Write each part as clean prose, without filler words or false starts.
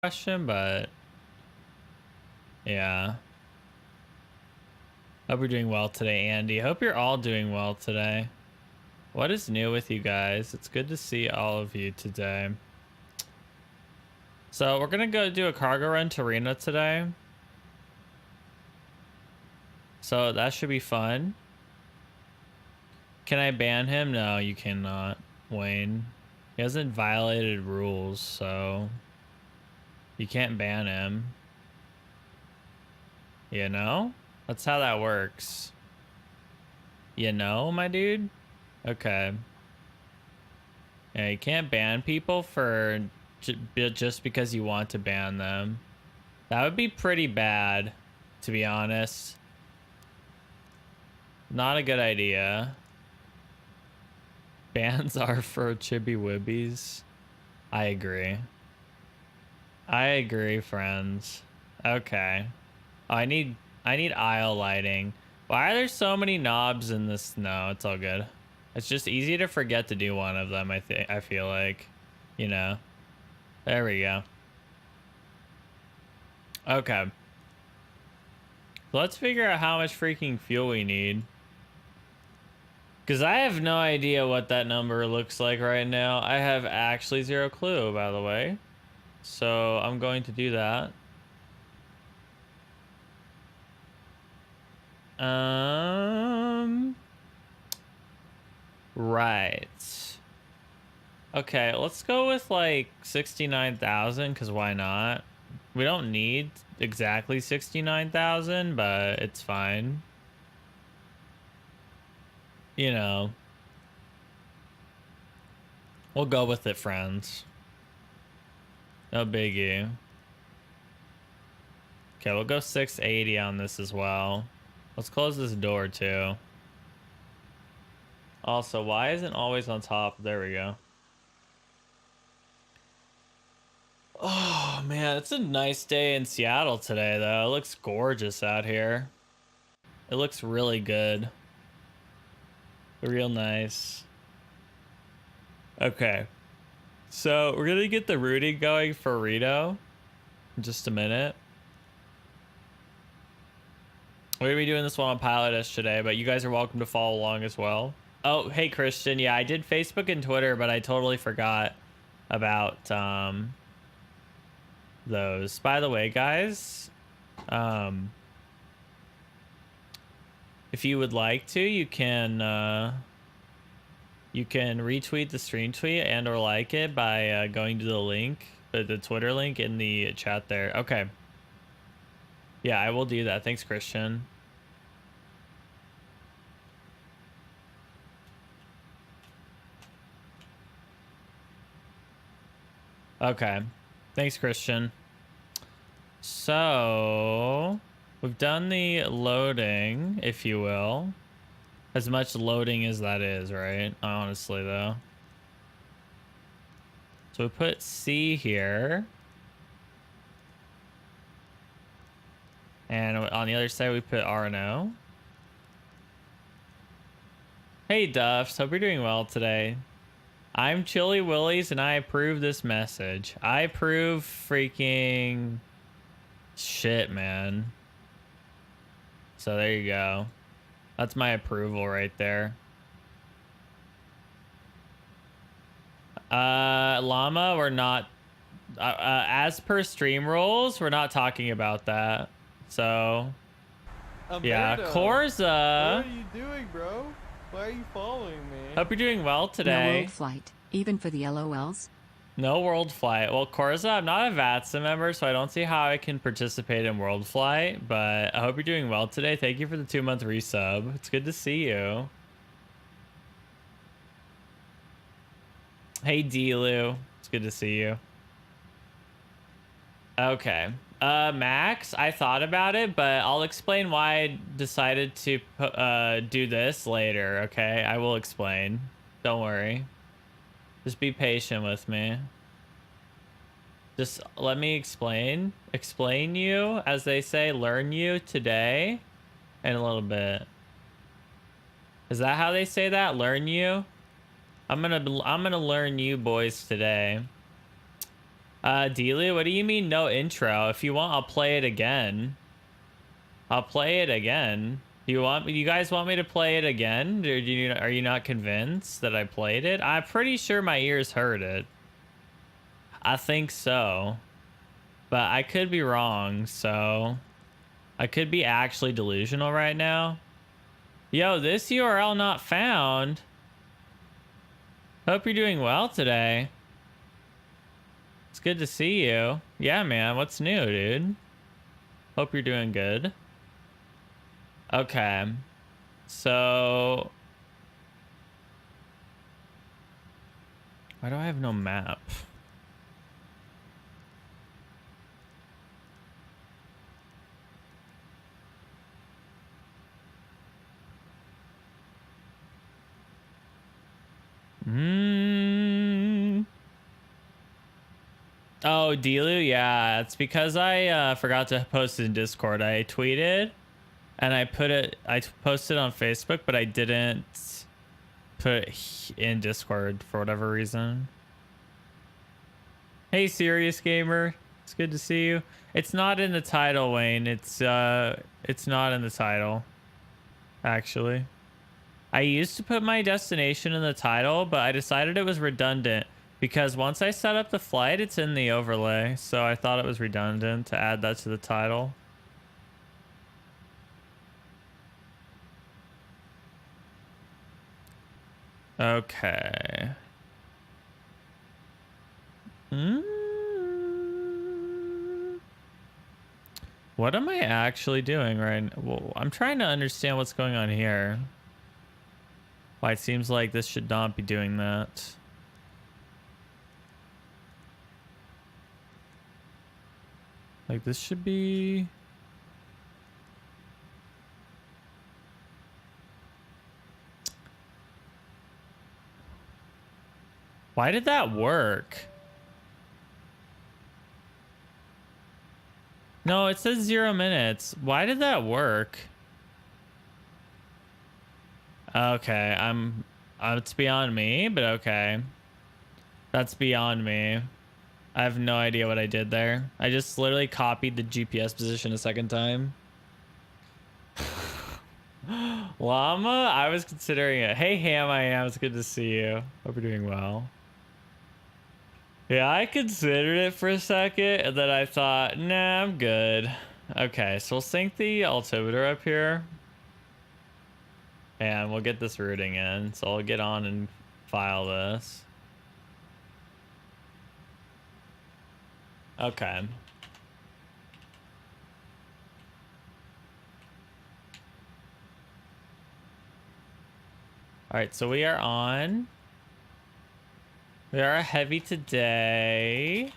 question, but yeah. Hope you're doing well today, Andy. Hope you're all doing well today. What is new with you guys? It's good to see all of you today. So we're gonna go do a cargo run to Rena today. So that should be fun. Can I ban him? No, you cannot, Wayne. He hasn't violated rules, so you can't ban him. You know? That's how that works. You know, my dude? Okay. Yeah, you can't ban people for just because you want to ban them. That would be pretty bad, to be honest. Not a good idea. Bans are for chibi wibbies. I agree. I agree, friends. Okay. Oh, I need aisle lighting. Why are there so many knobs in this? No, it's all good. It's just easy to forget to do one of them, I feel like. You know. There we go. Okay. So let's figure out how much freaking fuel we need. Because I have no idea what that number looks like right now. I have actually zero clue, by the way. So I'm going to do that. Right. Okay, let's go with like 69,000, because why not? We don't need exactly 69,000, but it's fine. You know. We'll go with it, friends. No biggie. Okay, we'll go 680 on this as well. Let's close this door too. Also, why isn't always on top? There we go. Oh man, it's a nice day in Seattle today though. It looks gorgeous out here. It looks really good. Real nice. Okay. So we're gonna get the routing going for Rito in just a minute. We're gonna be doing this one on Pilot S today, but you guys are welcome to follow along as well. Oh, hey Christian. Yeah, I did Facebook and Twitter, but I totally forgot about those. By the way, guys, if you would like to, you can retweet the stream tweet and or like it by going to the link, the Twitter link in the chat there. Okay. Yeah, I will do that. Thanks, Christian. Okay. Thanks, Christian. So we've done the loading, if you will. As much loading as that is, right? Honestly, though. So we put C here. And on the other side, we put RNO. Hey, Duffs. Hope you're doing well today. I'm Chili Willies, and I approve this message. I approve freaking shit, man. So there you go. That's my approval right there. Llama, we're not... as per stream rules, we're not talking about that. So... yeah, Korza. What are you doing, bro? Why are you following me? Hope you're doing well today. No world flight, even for the LOLs? No world flight. Well, Korza, I'm not a VATSA member, so I don't see how I can participate in world flight, but I hope you're doing well today. Thank you for the 2-month resub. It's good to see you. Hey, D-Lou. It's good to see you. Okay. Max, I thought about it, but I'll explain why I decided to do this later, okay? I will explain. Don't worry. Just be patient with me. Just let me explain you, as they say, learn you today in a little bit. Is that how they say that? Learn you? I'm gonna learn you boys today. Delia, what do you mean no intro? If you want, I'll play it again. I'll play it again. You guys want me to play it again? Are you not convinced that I played it? I'm pretty sure my ears heard it. I think so. But I could be wrong, so I could be actually delusional right now. Yo, this URL not found. Hope you're doing well today. It's good to see you. Yeah, man, what's new, dude? Hope you're doing good. Okay. So why do I have no map? Oh, Delu, yeah, it's because I forgot to post it in Discord. I tweeted and I posted on Facebook, but I didn't put it in Discord for whatever reason. Hey, Serious Gamer, it's good to see you. It's not in the title, Wayne. It's not in the title, actually. I used to put my destination in the title, but I decided it was redundant because once I set up the flight, it's in the overlay. So I thought it was redundant to add that to the title. Okay. What am I actually doing right now? Well, I'm trying to understand what's going on here. Why it seems like this should not be doing that. Like this should be... Why did that work? No, it says 0 minutes. Why did that work? Okay, it's beyond me, but okay. That's beyond me. I have no idea what I did there. I just literally copied the GPS position a second time. Llama, I was considering it. Hey, Ham, I am. It's good to see you. Hope you're doing well. Yeah, I considered it for a second, and then I thought, nah, I'm good. Okay, so we'll sync the altimeter up here. And we'll get this routing in. So I'll get on and file this. Okay. All right, so we are on. We are heavy today.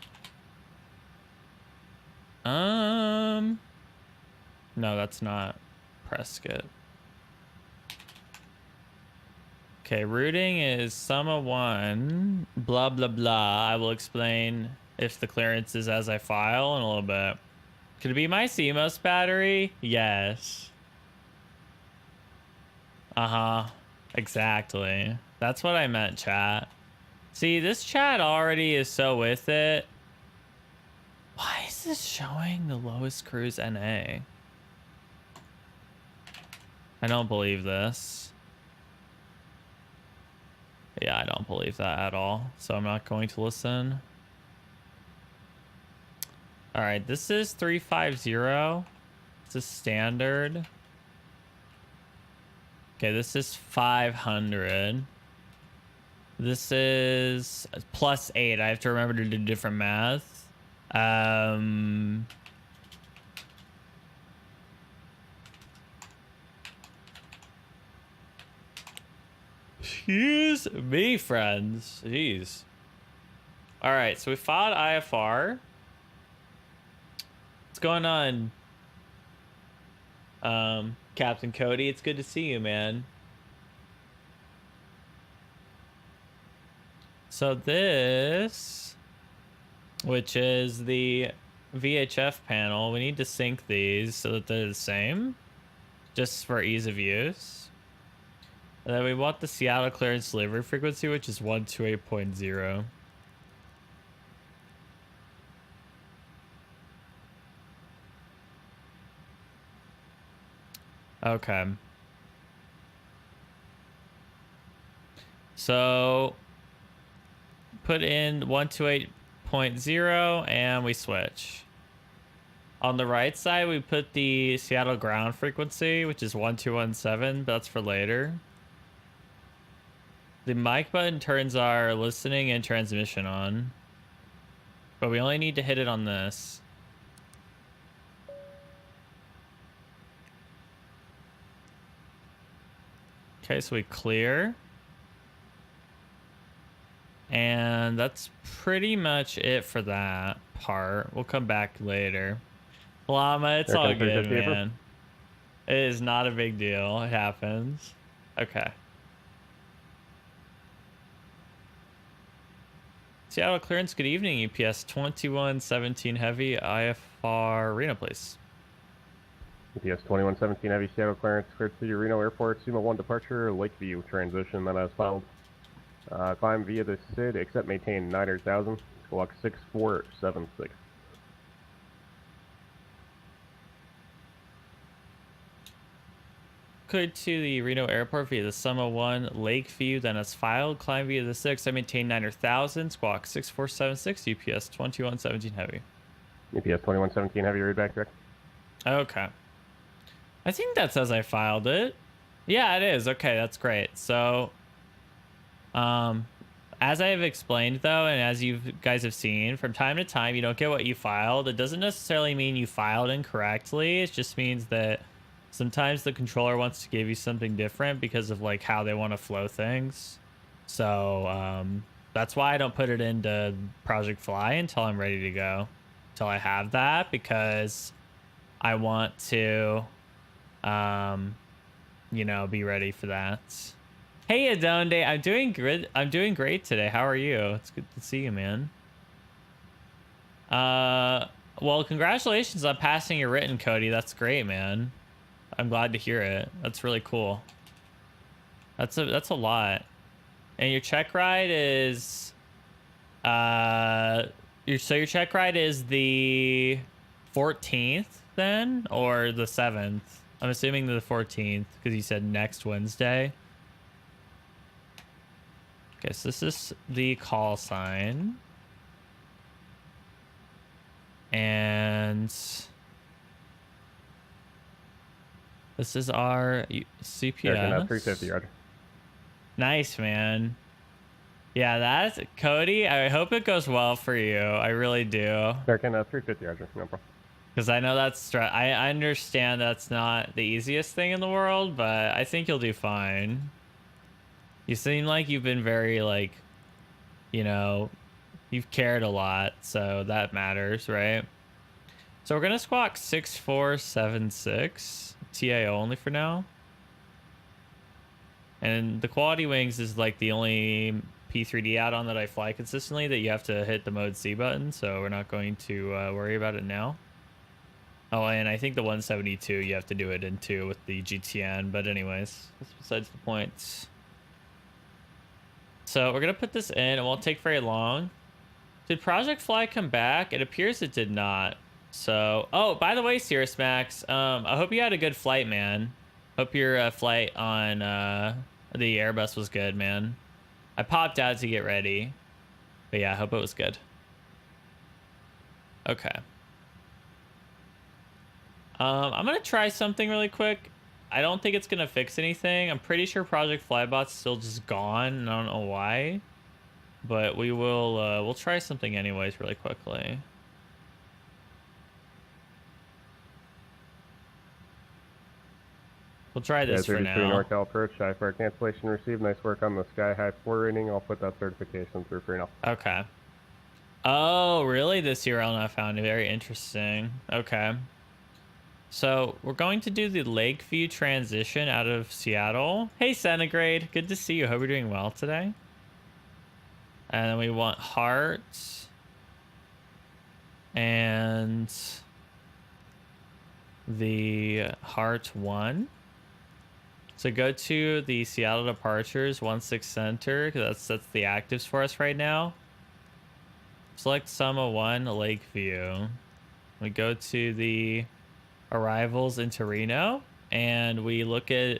No, that's not Prescott. Okay, routing is Summa 1, blah, blah, blah. I will explain if the clearance is as I file in a little bit. Could it be my CMOS battery? Yes. Uh-huh. Exactly. That's what I meant, chat. See, this chat already is so with it. Why is this showing the lowest cruise NA? I don't believe this. Yeah, I don't believe that at all. So I'm not going to listen. All right, this is 350. This is standard. Okay, this is 500. This is +8. I have to remember to do different math. Excuse me, friends. Jeez. All right, so we filed IFR. What's going on, Captain Cody? It's good to see you, man. So this, which is the VHF panel, we need to sync these so that they're the same, just for ease of use. And then we want the Seattle clearance delivery frequency, which is 128.0. Okay. So put in 128.0 and we switch. On the right side, we put the Seattle ground frequency, which is 1217, but that's for later. The mic button turns our listening and transmission on, but we only need to hit it on this. Okay, so we clear. And that's pretty much it for that part. We'll come back later. Llama, it's all good, man. It is not a big deal. It happens. Okay. Seattle clearance, good evening. EPS 2117 heavy, IFR Reno, please. EPS 2117 heavy, Seattle clearance, cleared to Reno Airport, SUMA 1 departure, Lakeview transition, that has filed. Climb via the SID, except maintain 900,000, squawk 6476. Cleared to the Reno Airport via the Summa 1 Lakeview, then as filed. Climb via the 6, I maintain 900,000, squawk 6476, UPS 2117 heavy. EPS 2117 heavy, read back direct. Okay. I think that says I filed it. Yeah, it is. Okay, that's great. So, as I have explained though, and as you guys have seen, from time to time, you don't get what you filed. It doesn't necessarily mean you filed incorrectly. It just means that sometimes the controller wants to give you something different because of like how they want to flow things. So, that's why I don't put it into Project Fly until I'm ready to go, until I have that, because I want to, you know, be ready for that. Hey, Adonde, I'm doing good. I'm doing great today. How are you? It's good to see you, man. Well, congratulations on passing your written, Cody. That's great, man. I'm glad to hear it. That's really cool. That's a lot. And your check ride is, your check ride is the 14th then, or the 7th? I'm assuming the 14th because you said next Wednesday. Okay, so this is the call sign. And this is our CPS. 350 yard. Nice, man. Yeah, that's Cody. I hope it goes well for you. I really do. American 350 yard, no problem. Because I know that's I understand that's not the easiest thing in the world, but I think you'll do fine. You seem like you've been very, like, you know, you've cared a lot, so that matters, right? So we're gonna squawk 6476 TA only for now. And the quality wings is like the only P3D add-on that I fly consistently that you have to hit the mode C button, so we're not going to worry about it now. Oh, and I think the 172 you have to do it in too with the GTN, but anyways, that's besides the point. So we're gonna put this in. It won't take very long. Did Project Fly come back? It appears it did not. So, oh, by the way, Cirrus Max, I hope you had a good flight, man. Hope your flight on the Airbus was good, man. I popped out to get ready, but yeah, I hope it was good. Okay. I'm gonna try something really quick. I don't think it's gonna fix anything. I'm pretty sure Project Flybot's still just gone, and I don't know why. But we will, we'll try something anyways really quickly. We'll try this for now. NorCal approach, high fire cancellation received. Nice work on the Sky High 4 rating. I'll put that certification through for now. Okay. Oh, really? This URL I found it very interesting. Okay. So we're going to do the Lakeview transition out of Seattle. Hey, Centigrade. Good to see you. Hope you're doing well today. And then we want heart. And the heart 1. So go to the Seattle departures 16 center, because that's the actives for us right now. Select Summa 1 Lakeview. We go to the arrivals into Reno. and we look at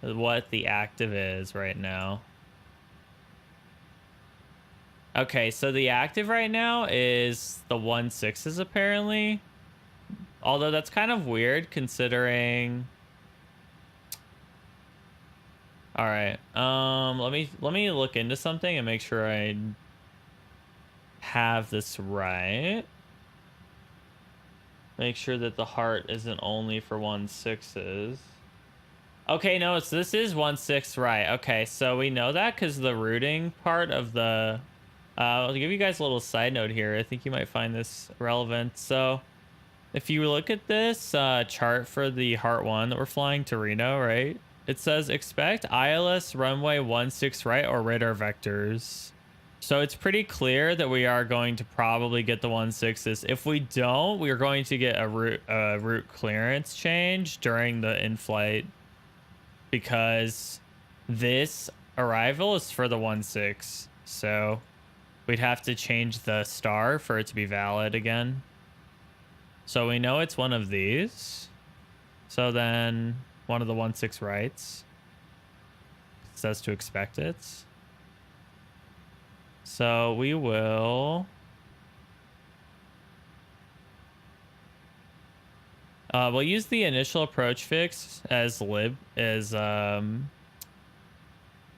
what the active is right now. Okay, so the active right now is the 1.6s apparently. Although that's kind of weird considering. All right. Let me look into something and make sure I have this right. Make sure that the heart isn't only for 1.6s. Okay, no, this is 1.6, right? Okay, so we know that because the routing part of the. I'll give you guys a little side note here. I think you might find this relevant. So, if you look at this chart for the Heart 1 that we're flying to Reno, right? It says expect ILS runway 16 right or radar vectors. So it's pretty clear that we are going to probably get the 16s. If we don't, we are going to get a route clearance change during the in-flight because this arrival is for the 16. So we'd have to change the star for it to be valid again. So we know it's one of these. So then one of the 16 rights says to expect it. So we will. We'll use the initial approach fix as we'll use the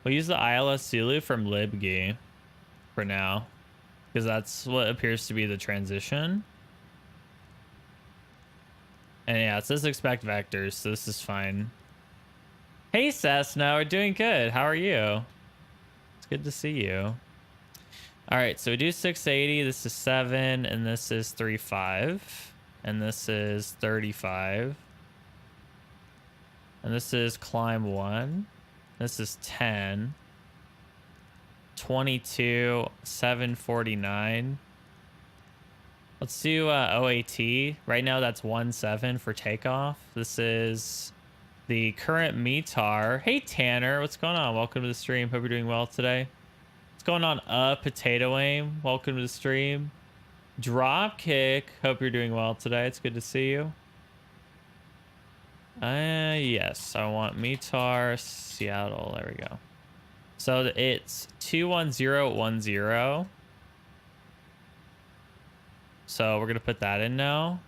ILS Zulu from libg for now, because that's what appears to be the transition. And yeah, it says expect vectors, so this is fine. Hey Cessna, we're doing good. How are you? It's good to see you. All right, so we do 680. This is 7, and this is 35, and this is 35, and this is climb 1. This is 10, 22, 749. Let's do OAT. Right now that's 17 for takeoff. This is the current METAR. Hey Tanner, what's going on? Welcome to the stream. Hope you're doing well today. What's going on? Potato Aim, welcome to the stream. Dropkick, hope you're doing well today. It's good to see you. Yes, I want METAR Seattle. There we go. So it's 21010. So we're gonna put that in now.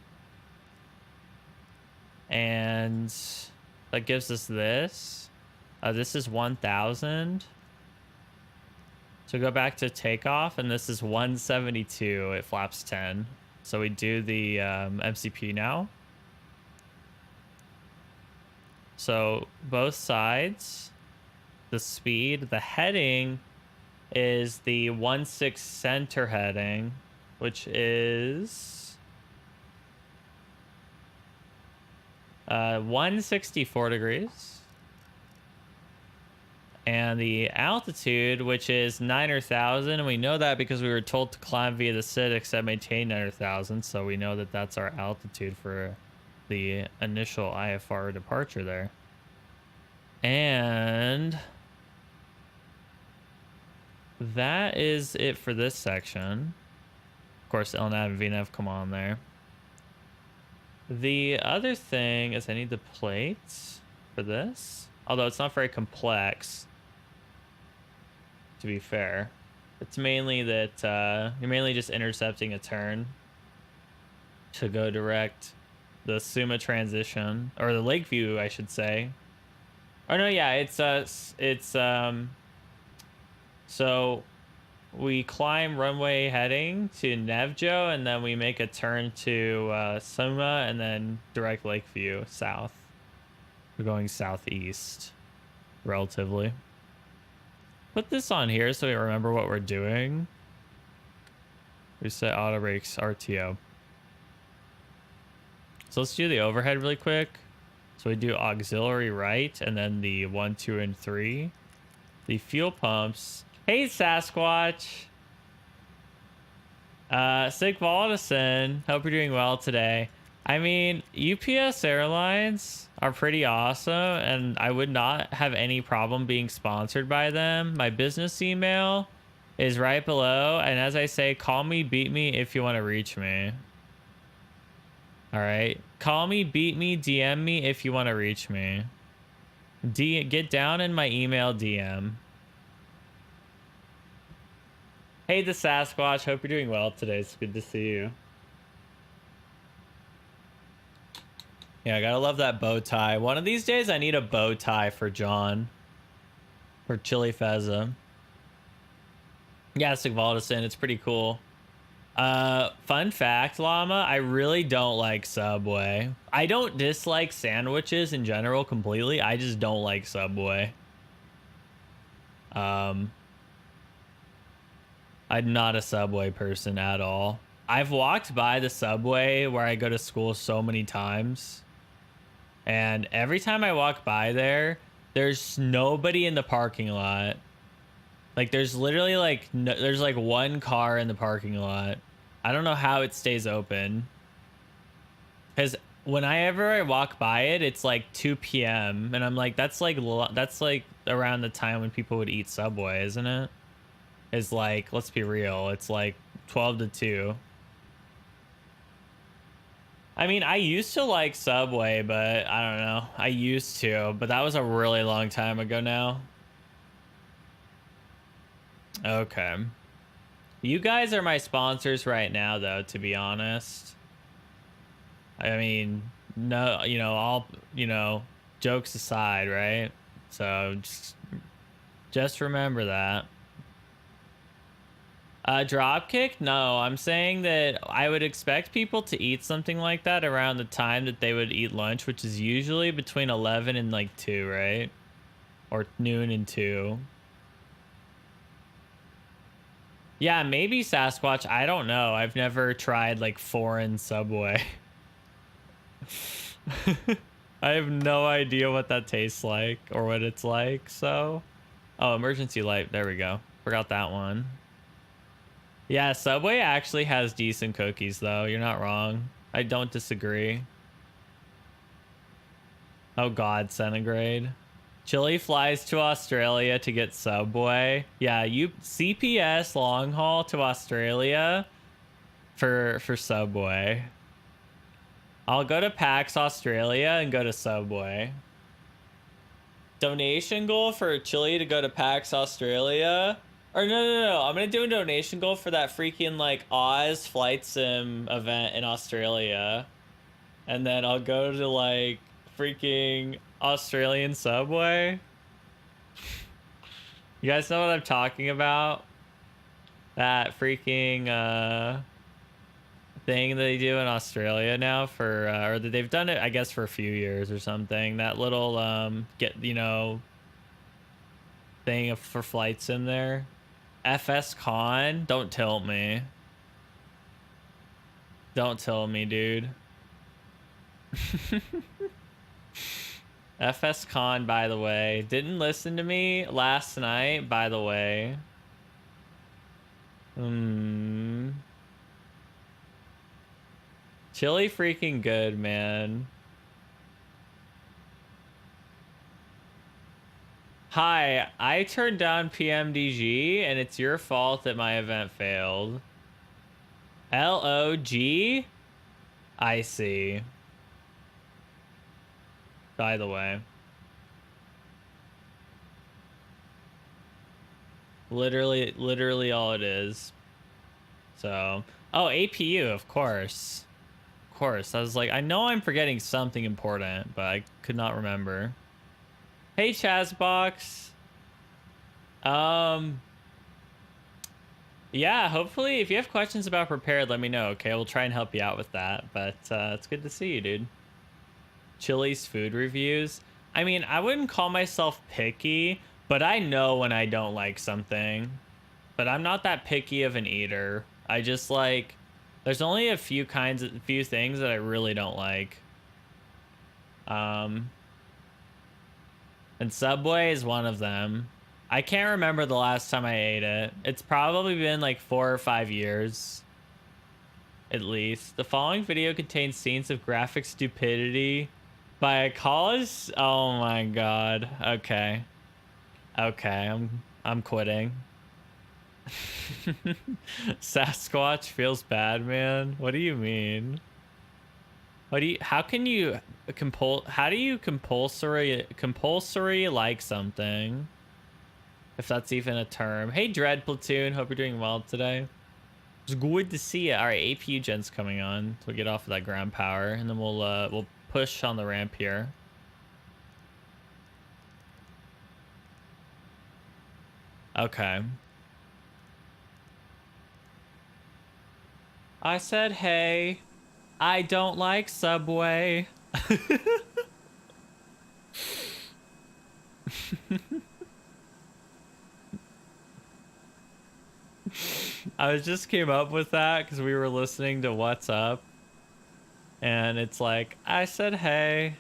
And that gives us this. This is 1000. So go back to takeoff, and this is 172. It flaps 10. So we do the MCP now. So both sides, the speed, the heading is the 16 center heading, which is 164 degrees. And the altitude, which is 9,000, and we know that because we were told to climb via the SID except maintain 9,000, so we know that that's our altitude for the initial IFR departure there. And that is it for this section. Of course, LNAV and VNAV come on there. The other thing is I need the plates for this, although it's not very complex. To be fair, it's mainly that you're mainly just intercepting a turn to go direct the Suma transition, or the Lakeview, I should say. Oh no, yeah, so we climb runway heading to Nevjo, and then we make a turn to Suma, and then direct Lakeview south. We're going southeast, relatively. Put this on here so we remember what we're doing. We set auto brakes RTO. So let's do the overhead really quick. So we do auxiliary right, and then the 1, 2, and 3. The fuel pumps. Hey Sasquatch. Sig Valdison. Hope you're doing well today. I mean, UPS Airlines are pretty awesome, and I would not have any problem being sponsored by them. My business email is right below, and as I say, call me, beat me if you want to reach me. All right. Call me, beat me, DM me if you want to reach me. Get down in my email DM. Hey, the Sasquatch. Hope you're doing well today. It's good to see you. Yeah, I gotta love that bow tie. One of these days, I need a bow tie for John. For Chili Fezza. Yeah, Sigvaldison. It's pretty cool. Fun fact, Llama, I really don't like Subway. I don't dislike sandwiches in general completely. I just don't like Subway. I'm not a Subway person at all. I've walked by the Subway where I go to school so many times. And every time I walk by there, there's nobody in the parking lot. Like, there's literally, like, no, there's, like, one car in the parking lot. I don't know how it stays open. Because whenever I walk by it, it's, like, 2 p.m. And I'm like, that's, like, around the time when people would eat Subway, isn't it? It's, like, let's be real. It's, like, 12 to 2. I mean, I used to like Subway, but I don't know. I used to, but that was a really long time ago now. Okay. You guys are my sponsors right now, though, to be honest. I mean, no, jokes aside, right? So just remember that. Dropkick? No, I'm saying that I would expect people to eat something like that around the time that they would eat lunch, which is usually between 11 and like 2, right? Or noon and 2. Yeah, maybe Sasquatch. I don't know. I've never tried like foreign Subway. I have no idea what that tastes like or what it's like, so. Oh, emergency light. There we go. Forgot that one. Yeah, Subway actually has decent cookies, though. You're not wrong. I don't disagree. Oh, God, centigrade. Chili flies to Australia to get Subway. Yeah, you CPS long haul to Australia for Subway. I'll go to PAX Australia and go to Subway. Donation goal for Chili to go to PAX Australia. Or no. I'm gonna do a donation goal for that freaking like Oz Flight Sim event in Australia. And then I'll go to like freaking Australian Subway. You guys know what I'm talking about? That freaking thing that they do in Australia now for or that they've done it, I guess, for a few years or something. That little thing for flights in there. FS Con, don't tilt me. Don't tilt me, dude. FS Con, by the way, didn't listen to me last night, by the way. Chili freaking good, man. Hi, I turned down PMDG, and it's your fault that my event failed. LOG? I see. By the way. Literally all it is. So, oh, APU, of course. Of course. I was like, I know I'm forgetting something important, but I could not remember. Hey, Chazbox. Yeah, hopefully if you have questions about prepared, let me know, okay? We'll try and help you out with that, but it's good to see you, dude. Chili's food reviews. I mean, I wouldn't call myself picky, but I know when I don't like something. But I'm not that picky of an eater. I just like, there's only a few things that I really don't like. And Subway is one of them. I can't remember the last time I ate it. It's probably been like 4 or 5 years. At least. The following video contains scenes of graphic stupidity by a college. Oh my god. Okay. Okay, I'm quitting. Sasquatch feels bad, man. What do you mean? How can you how do you compulsory like something? If that's even a term. Hey, Dread Platoon. Hope you're doing well today. It's good to see you. All right, APU gen's coming on. So we'll get off of that ground power, and then we'll push on the ramp here. Okay. I said, hey, I don't like Subway. I just came up with that because we were listening to What's Up. And it's like, I said, hey,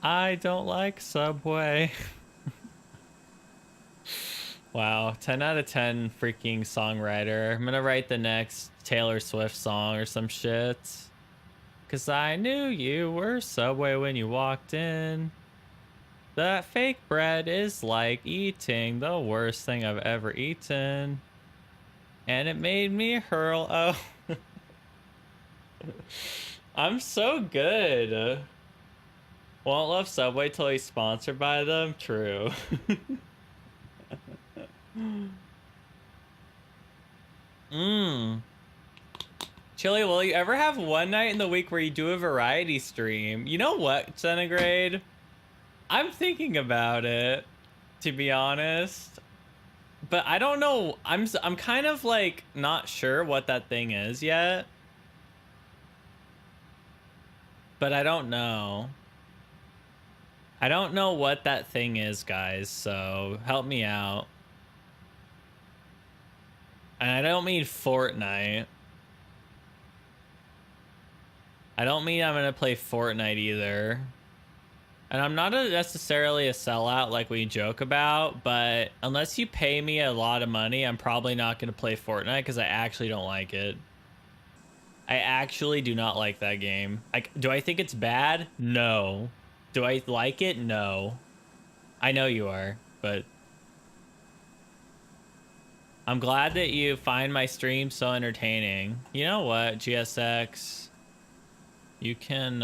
I don't like Subway. Wow, 10 out of 10 freaking songwriter. I'm gonna write the next Taylor Swift song or some shit. Cause I knew you were Subway when you walked in. That fake bread is like eating the worst thing I've ever eaten. And it made me hurl. Oh. I'm so good. Won't love Subway till he's sponsored by them? True. Chili, will you ever have one night in the week where you do a variety stream? You know what, Centigrade? I'm thinking about it, to be honest. But I don't know. I'm kind of like not sure what that thing is yet. But I don't know. I don't know what that thing is, guys. So help me out. And I don't mean Fortnite. I don't mean I'm gonna play Fortnite either. And I'm not necessarily a sellout like we joke about, but unless you pay me a lot of money, I'm probably not gonna play Fortnite because I actually don't like it. I actually do not like that game. Do I think it's bad? No. Do I like it? No. I know you are, but I'm glad that you find my stream so entertaining. You know what, GSX? You can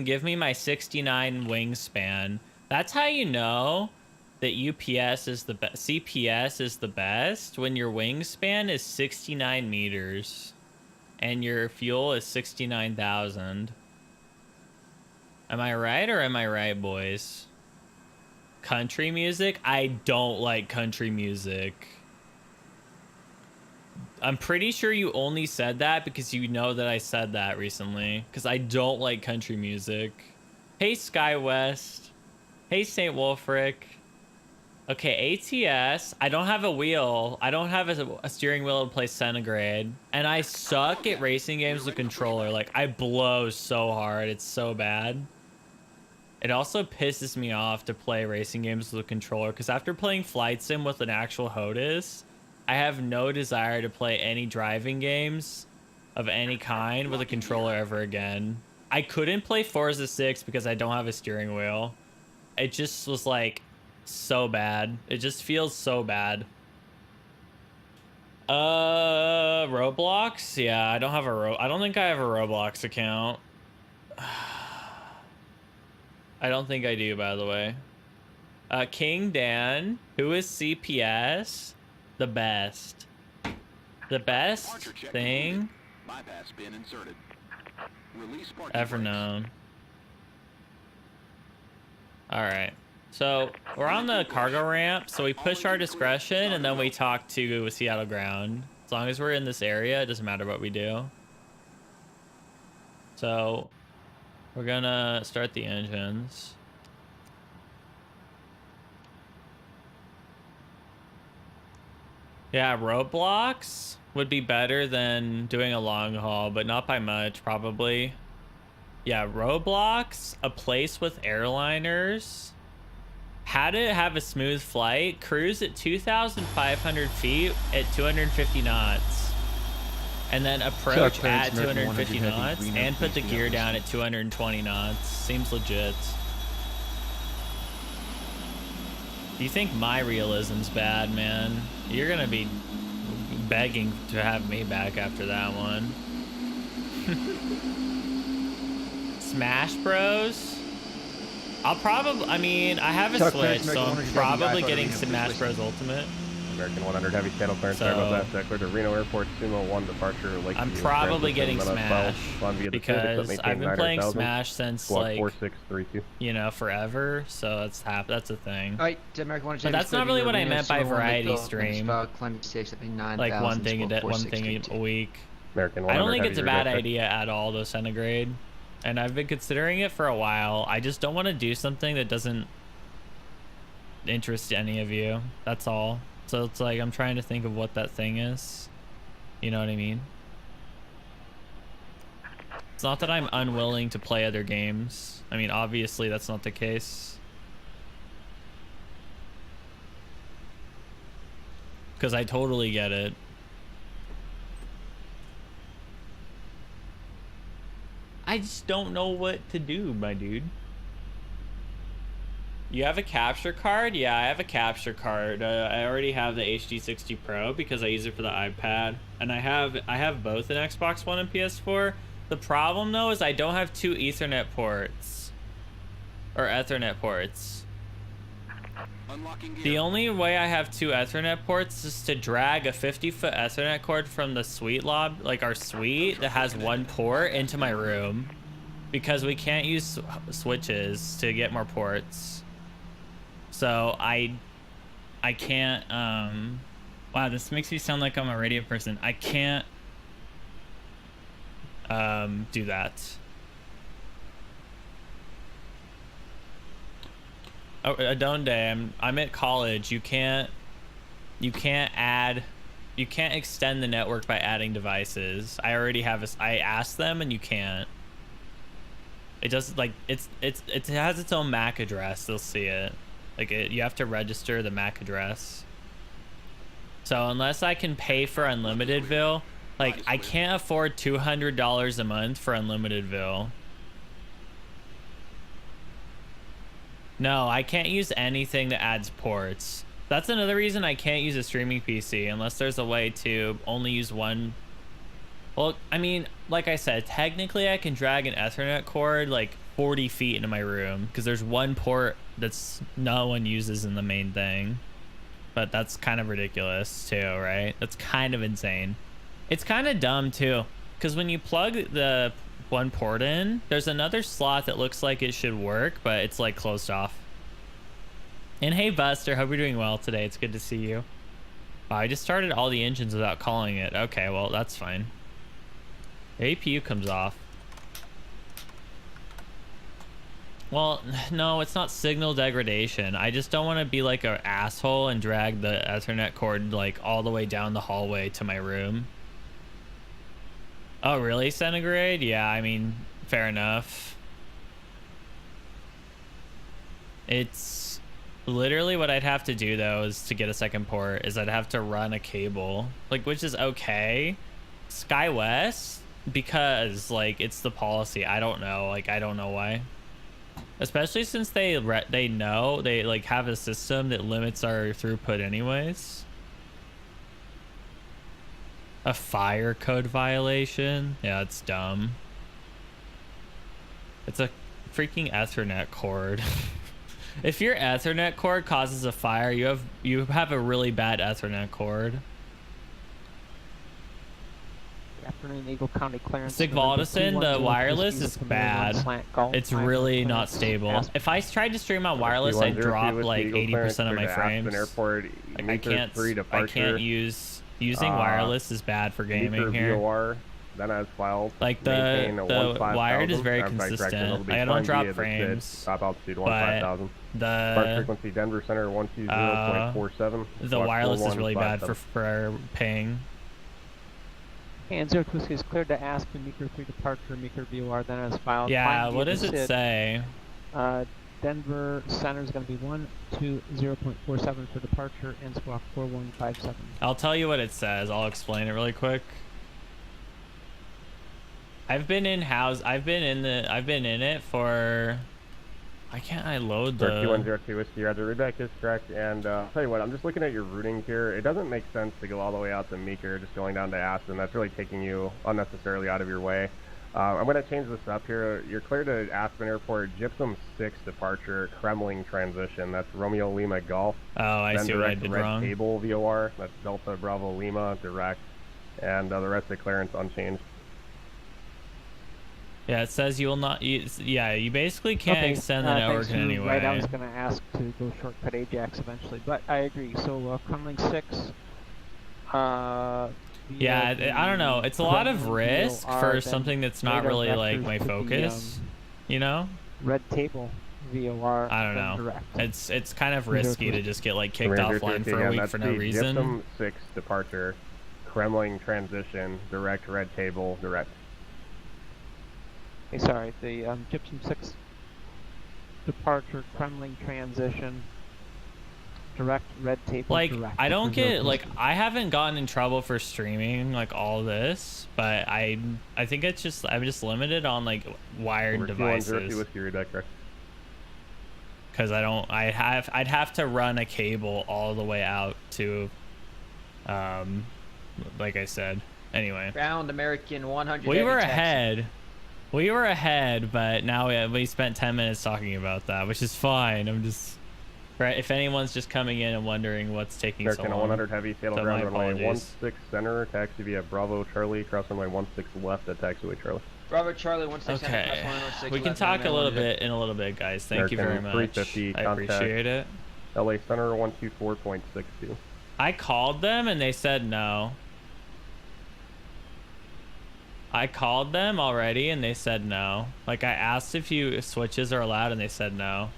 give me my 69 wingspan. That's how you know that UPS is the best. CPS is the best when your wingspan is 69 meters and your fuel is 69,000. Am I right or am I right, boys? Country music? I don't like country music. I'm pretty sure you only said that because you know that I said that recently. Because I don't like country music. Hey, SkyWest. Hey, St. Wolfric. Okay, ATS. I don't have a wheel. I don't have a steering wheel to play Centigrade. And I suck at racing games with controller. Like, I blow so hard. It's so bad. It also pisses me off to play racing games with a controller. Because after playing Flight Sim with an actual HOTAS, I have no desire to play any driving games of any kind with a controller ever again. I couldn't play Forza 6 because I don't have a steering wheel. It just was like so bad. It just feels so bad. Roblox? Yeah, I don't have I don't think I have a Roblox account. I don't think I do, by the way. King Dan, who is CPS? The best. The best thing ever known. Alright. So, we're on the cargo ramp, so we push our discretion, and then we talk to Seattle Ground. As long as we're in this area, it doesn't matter what we do. So, we're gonna start the engines. Yeah, Roblox would be better than doing a long haul, but not by much, probably. Yeah, Roblox, a place with airliners. How to have a smooth flight. Cruise at 2,500 feet at 250 knots. And then approach at 250 knots and put the gear down at 220 knots. Seems legit. Do you think my realism's bad, man? You're gonna be begging to have me back after that one. Smash Bros. I'll probably, I mean, I have a Chuck Switch, Clarence, so American I'm 100 probably iPhone getting Arena, Smash please Bros. Ultimate. American 100 heavy channel clearance. Sorry about that. Clear to Reno Airport, Sumo 1 departure, Lakeview. I'm probably getting transition, Smash because I've been playing Smash since Squawk like 4632. you know, forever. So that's a thing. All right, American 100. But that's not really what I meant by variety stream. Like one thing a week. American 100 I don't think heavy it's a bad rejection. idea at all, though, Centigrade. And I've been considering it for a while. I just don't want to do something that doesn't interest any of you. That's all. So it's like I'm trying to think of what that thing is. You know what I mean? It's not that I'm unwilling to play other games. I mean, obviously that's not the case. Because I totally get it. I just don't know what to do, my dude. You have a capture card? Yeah, I have a capture card. I already have the HD60 Pro because I use it for the iPad, and I have both an Xbox One and PS4. The problem though is I don't have two Ethernet ports or Ethernet ports. The only way I have two Ethernet ports is to drag a 50-foot Ethernet cord from the suite like our suite that has one port into my room, because we can't use switches to get more ports. So I can't wow, this makes me sound like I'm a radio person. I can't do that. Oh, Adonde, I'm at college. You can't extend the network by adding devices. I already have I asked them and you can't. It doesn't, like, it has its own MAC address. They'll see it. Like, you have to register the MAC address. So unless I can pay for Unlimitedville, like, I can't afford $200 a month for Unlimitedville. No, I can't use anything that adds ports. That's another reason I can't use a streaming PC unless there's a way to only use one. Well, I mean, like I said, technically I can drag an Ethernet cord like 40 feet into my room because there's one port that's no one uses in the main thing. But that's kind of ridiculous too, right? That's kind of insane. It's kind of dumb too, because when you plug the one port in, there's another slot that looks like it should work, but it's like closed off. And hey Buster, hope you're doing well today. It's good to see you. Wow, I just started all the engines without calling it. Okay, well that's fine. The APU comes off. Well, no, it's not signal degradation. I just don't want to be like an asshole and drag the Ethernet cord like all the way down the hallway to my room. Oh, really, Centigrade? Yeah, I mean, fair enough. It's literally what I'd have to do, though, is to get a second port, is I'd have to run a cable, like, which is okay. SkyWest, because, like, it's the policy. I don't know. Like, I don't know why. Especially since they know, they, like, have a system that limits our throughput anyways. A fire code violation? Yeah, it's dumb. It's a freaking Ethernet cord. If your Ethernet cord causes a fire, you have a really bad Ethernet cord. Afternoon, Eagle County clearance. Sigvaldison, the wireless is bad. It's really not stable. If I tried to stream on wireless, I'd drop like 80% of my frames. Like, I can't use. Using wireless is bad for gaming here. VOR, then as filed. Like the wired is very consistent. Like, I don't drop frames. Top altitude but 15,000. the frequency Denver Center 120.47. The wireless is really bad for ping. And 0 Whiskey is cleared to ask for Meeker 3 departure, Meeker VOR, then as filed. Yeah, what does it say? Denver Center is going to be 120.47 for departure and squawk 4157. I'll tell you what it says. I'll explain it really quick. I've been in it for. Why can't I load the? 2102 Whiskey Roger, Rebecca is correct. And I'll tell you what, I'm just looking at your routing here. It doesn't make sense to go all the way out to Meeker, just going down to Aspen. That's really taking you unnecessarily out of your way. I'm going to change this up here. You're clear to Aspen Airport, Gypsum 6 departure, Kremling transition. That's Romeo Lima Golf. Oh, I Then see what I direct did Red wrong. Table VOR. That's Delta Bravo Lima direct. And the rest of clearance unchanged. Yeah, it says you will not. Yeah, you basically can't extend the network thanks, in you're any right. I way. was going to ask to go shortcut Ajax eventually, but I agree. So Kremling 6. Yeah, I don't know. It's a lot of risk for then something that's not radar really like vectors my to the, focus. You know? Red Table VOR. I don't then know. Direct. It's kind of risky to just get like kicked Commander offline Turkey for a again, week that's for no the reason. Gypsum 6 departure, Kremling transition, direct Red Table, direct. Hey, sorry, the Gypsum 6 departure, Kremling transition, direct Red Table, Like, direct. I don't Reserve get, like, whiskey. I haven't gotten in trouble for streaming, like, all this, but I think it's just, I'm just limited on, like, wired devices. Whiskey redeck, correct. Because I'd have to run a cable all the way out to, like I said. Anyway. Ground American 100. We were heavy taxi. ahead. We were ahead, but now we spent 10 minutes talking about that, which is fine. I'm just... Right, if anyone's just coming in and wondering what's taking American so long. 100 heavy, Seattle So ground my runway apologies. 16 center, taxi via Bravo Charlie, cross runway 16 left at taxiway Charlie. Bravo Charlie 16. Okay, we can talk a little bit in a little bit, guys. Thank you very American much. 350 I appreciate it. LA center 124.62. I called them and they said no. I called them already and they said no. Like, I asked if you switches are allowed and they said no.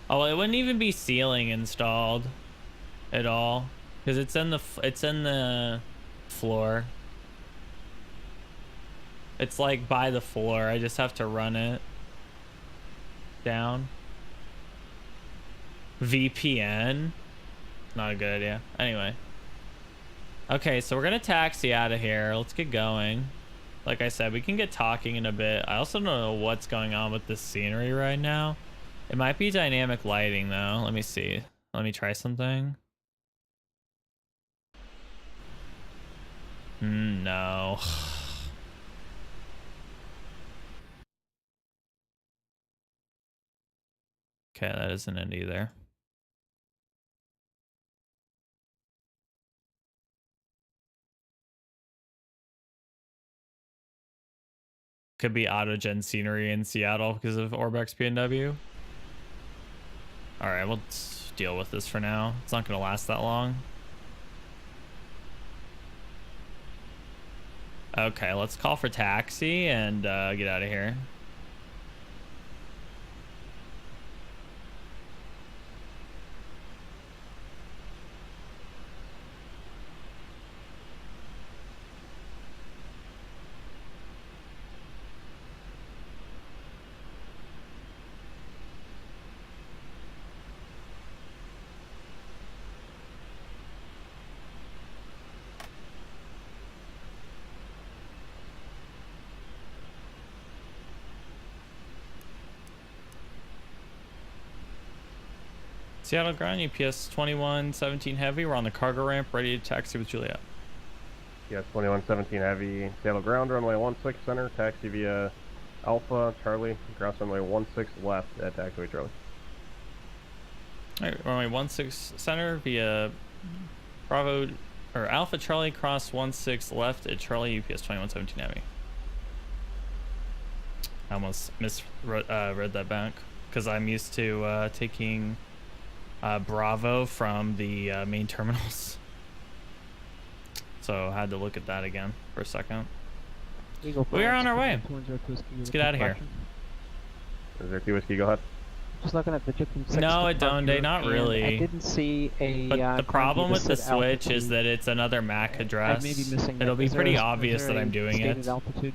Oh, well, it wouldn't even be ceiling installed at all because it's in the floor. It's like by the floor. I just have to run it down. VPN. Not a good idea. Anyway. Okay, so we're gonna taxi out of here. Let's get going. Like I said, we can get talking in a bit. I also don't know what's going on with this scenery right now. It might be dynamic lighting though. Let me see. Let me try something. No. Okay, that isn't it either. Could be auto-gen scenery in Seattle because of Orbex PNW. All right, we'll deal with this for now. It's not going to last that long. Okay, let's call for taxi and get out of here. Seattle ground, UPS 2117 heavy. We're on the cargo ramp, ready to taxi with Juliet. Yes, 2117 heavy, Seattle ground, runway 16 center, taxi via Alpha Charlie, cross runway 16 left at taxiway Charlie. All right, runway 16 center via Bravo or Alpha Charlie, cross 16 left at Charlie, UPS 2117 heavy. I almost misread that back because I'm used to taking Bravo from the main terminals. So I had to look at that again for a second. We are on our way. Let's get out of here. Is there whiskey? Go ahead. Just looking at the Gypsum 6 No, it don't. departure, Not and really. I didn't see a. But the problem with the switch altitude. is that it's another MAC address. I may be missing that. It'll be Is there pretty a- obvious is that there I'm a doing stated it. altitude?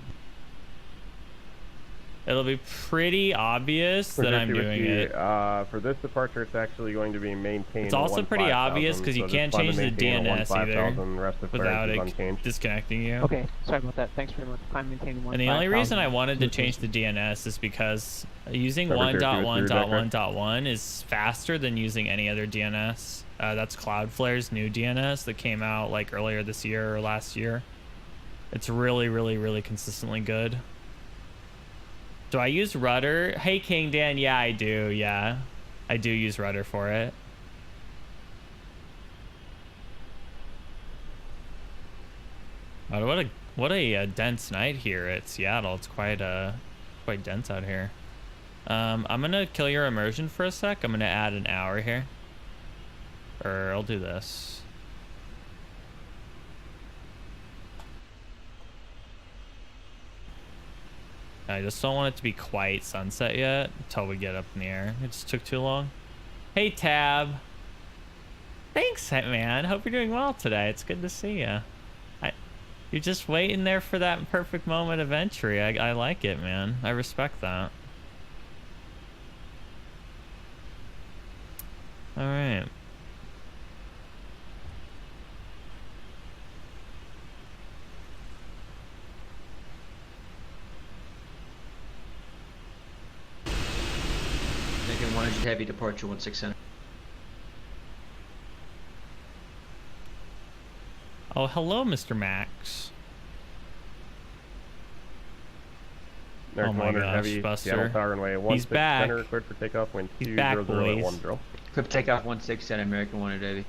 It'll be pretty obvious that I'm doing it. For this departure, it's actually going to be maintained. It's also pretty obvious because you can't change the DNS either without it unchanged. disconnecting you. Okay, sorry about that. Thanks very much. Climb maintaining 1. And the only reason I wanted to change the DNS is because using 1.1.1.1 is faster than using any other DNS. That's Cloudflare's new DNS that came out like earlier this year or last year. It's really, really, really consistently good. Do I use Rudder? Hey, King Dan. Yeah, I do. Yeah, I do use Rudder for it. Oh, what a dense night here at Seattle. It's quite dense out here. I'm gonna kill your immersion for a sec. I'm gonna add an hour here, or I'll do this. I just don't want it to be quite sunset yet until we get up in the air. It just took too long. Hey, Tab. Thanks, man. Hope you're doing well today. It's good to see you. You're just waiting there for that perfect moment of entry. I like it, man. I respect that. All right. Making 100 heavy departure 16 center. Oh, hello, Mr. Max. American Oh my 100 gosh, heavy, Buster. Seattle Tower runway 16 He's back. center, cleared for takeoff, wind He's back, 200 at boys. 10. Clip takeoff 16 center, American 100 heavy.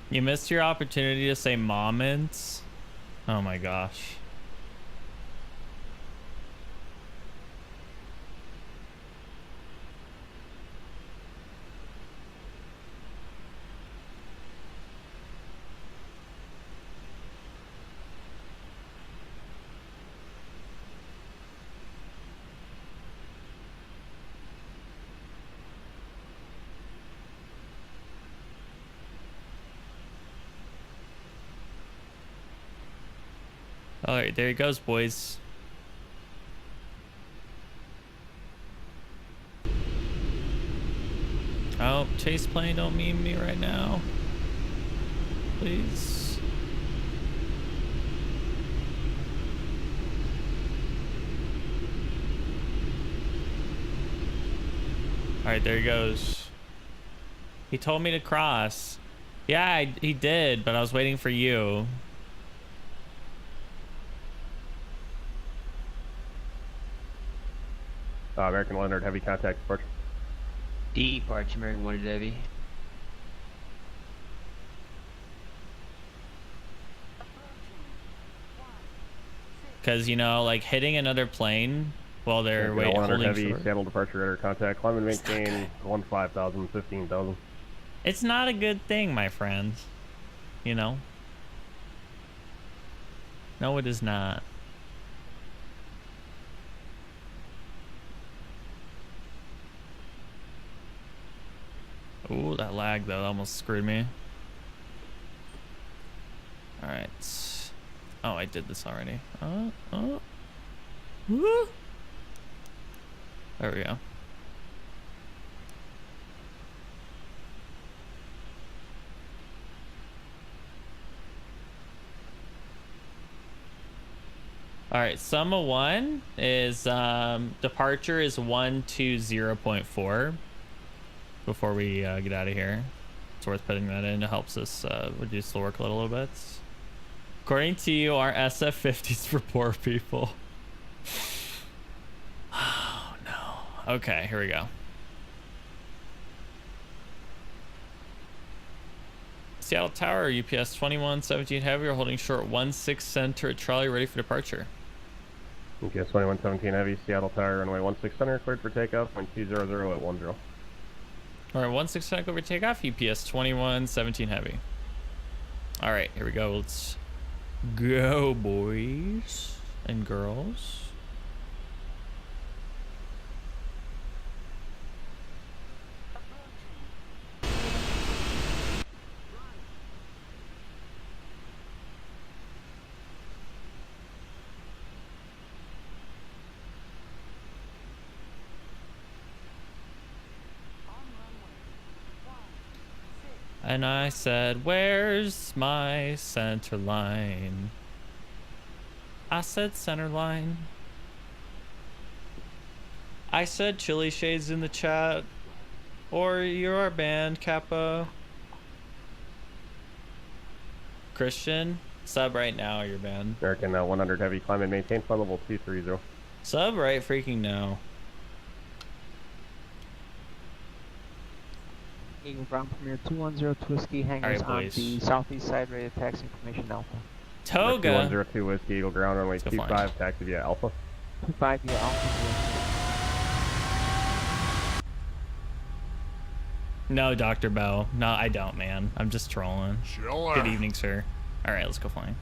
You missed your opportunity to say moments. Oh my gosh. All right, there he goes, boys. Oh, chase plane, don't meme me right now. Please. All right, there he goes. He told me to cross. Yeah, he did, but I was waiting for you. American 100 heavy contact departure. Departure, American 100 heavy. Because, you know, like hitting another plane while they're American 100 holding heavy, short. Seattle departure radar contact. Climb and maintain 15,000, 15,000. It's not a good thing, my friends. You know? No, it is not. Ooh, that lag though almost screwed me. All right. Oh, I did this already. Woo. There we go. All right, summa 1 is departure is 120.4. Before we get out of here, it's worth putting that in. It helps us reduce the workload a little bit. According to you, our SF-50s for poor people. Oh no. Okay, here we go. Seattle Tower, UPS 2117 heavy. We're holding short 16 center at Charlie, ready for departure. UPS 2117 heavy, Seattle Tower runway 16 center, cleared for takeoff, wind 200 at 10. All right, 16 center over takeoff. UPS 2117 heavy. All right, here we go. Let's go, boys and girls. And I said, where's my center line? I said center line. I said chili shades in the chat. Or you're our band, Capo. Christian, sub right now, your band. American 100 heavy, climb and maintain flight level 230. Sub right freaking now. Eagle Ground Premier 210 Whiskey, hangars on please. the southeast side, ready to taxi information Alpha. Toga. 2102 Whiskey, Eagle Ground, runway Let's go 25, taxi via Alpha. 25 via Alpha. No, Dr. Bell. No, I don't, man. I'm just trolling. Sure. Good evening, sir. All right, let's go flying.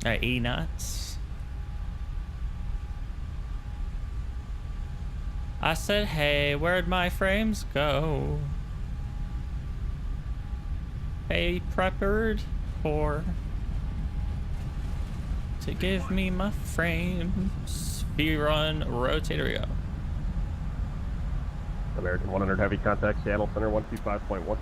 All right, 80 knots. I said, hey, where'd my frames go? Hey, prepared for to give me my frames. V-run, rotator, go. American 100 heavy, contact Seattle Center 125.1. All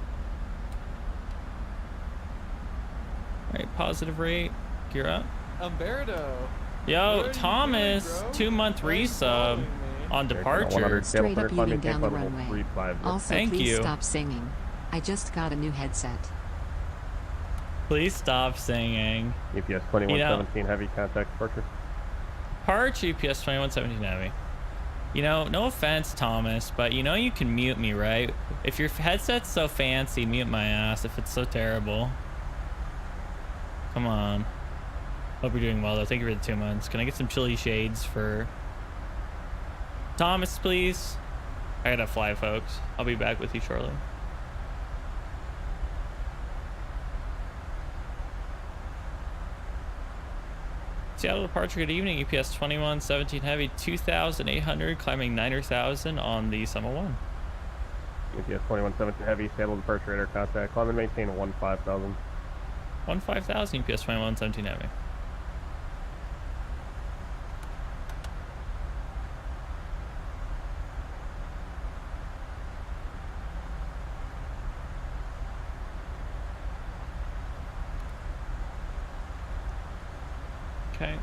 right, positive rate. Gear up. Umberto. Yo, What are you Thomas, doing, bro? 2-month Why are you following resub me? on American departure. 100 Seattle Straight Center, up climb eating maintain down the flight level runway. 350. Also, Thank please you. stop singing. I just got a new headset. Please stop singing. EPS 2117 heavy, contact departure. Parch EPS 2117 heavy. You know, no offense, Thomas, but you know you can mute me, right? If your headset's so fancy, mute my ass if it's so terrible. Come on. Hope you're doing well, though. Thank you for the 2 months. Can I get some chili shades for Thomas, please? I gotta fly, folks. I'll be back with you shortly. Seattle departure, good evening. EPS 2117 heavy, 2,800, climbing 9,000 on the Summit 1. EPS 2117 heavy, Seattle departure, radar contact, climb and maintain 15,000. 15,000, EPS 2117 heavy. Okay.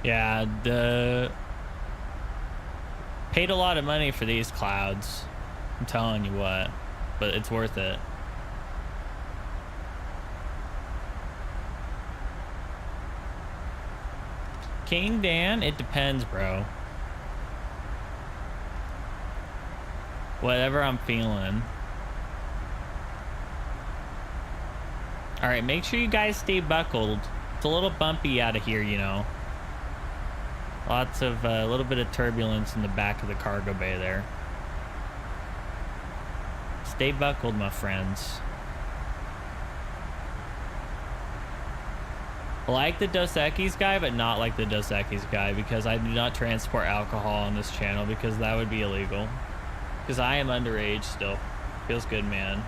Yeah, paid a lot of money for these clouds. I'm telling you what, but it's worth it. King Dan, it depends, bro. Whatever I'm feeling. All right, make sure you guys stay buckled. It's a little bumpy out of here, you know. Lots of, a little bit of turbulence in the back of the cargo bay there. Stay buckled, my friends. Like the Dos Equis guy, but not like the Dos Equis guy, because I do not transport alcohol on this channel, because that would be illegal. Because I am underage still. Feels good, man.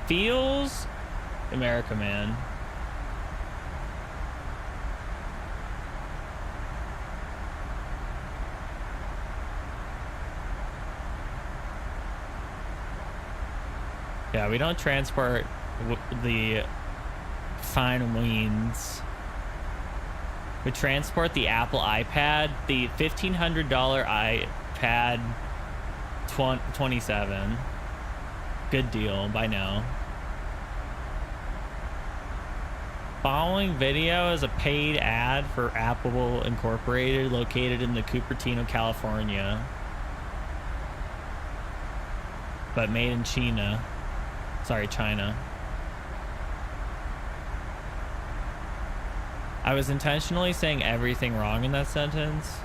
Feels America, man. Yeah, we don't transport the fine wines. We transport the Apple iPad, the $1,500 iPad 27. Good deal, by now. Following video is a paid ad for Apple Incorporated, located in the Cupertino, California, but made in China. Sorry, China. I was intentionally saying everything wrong in that sentence.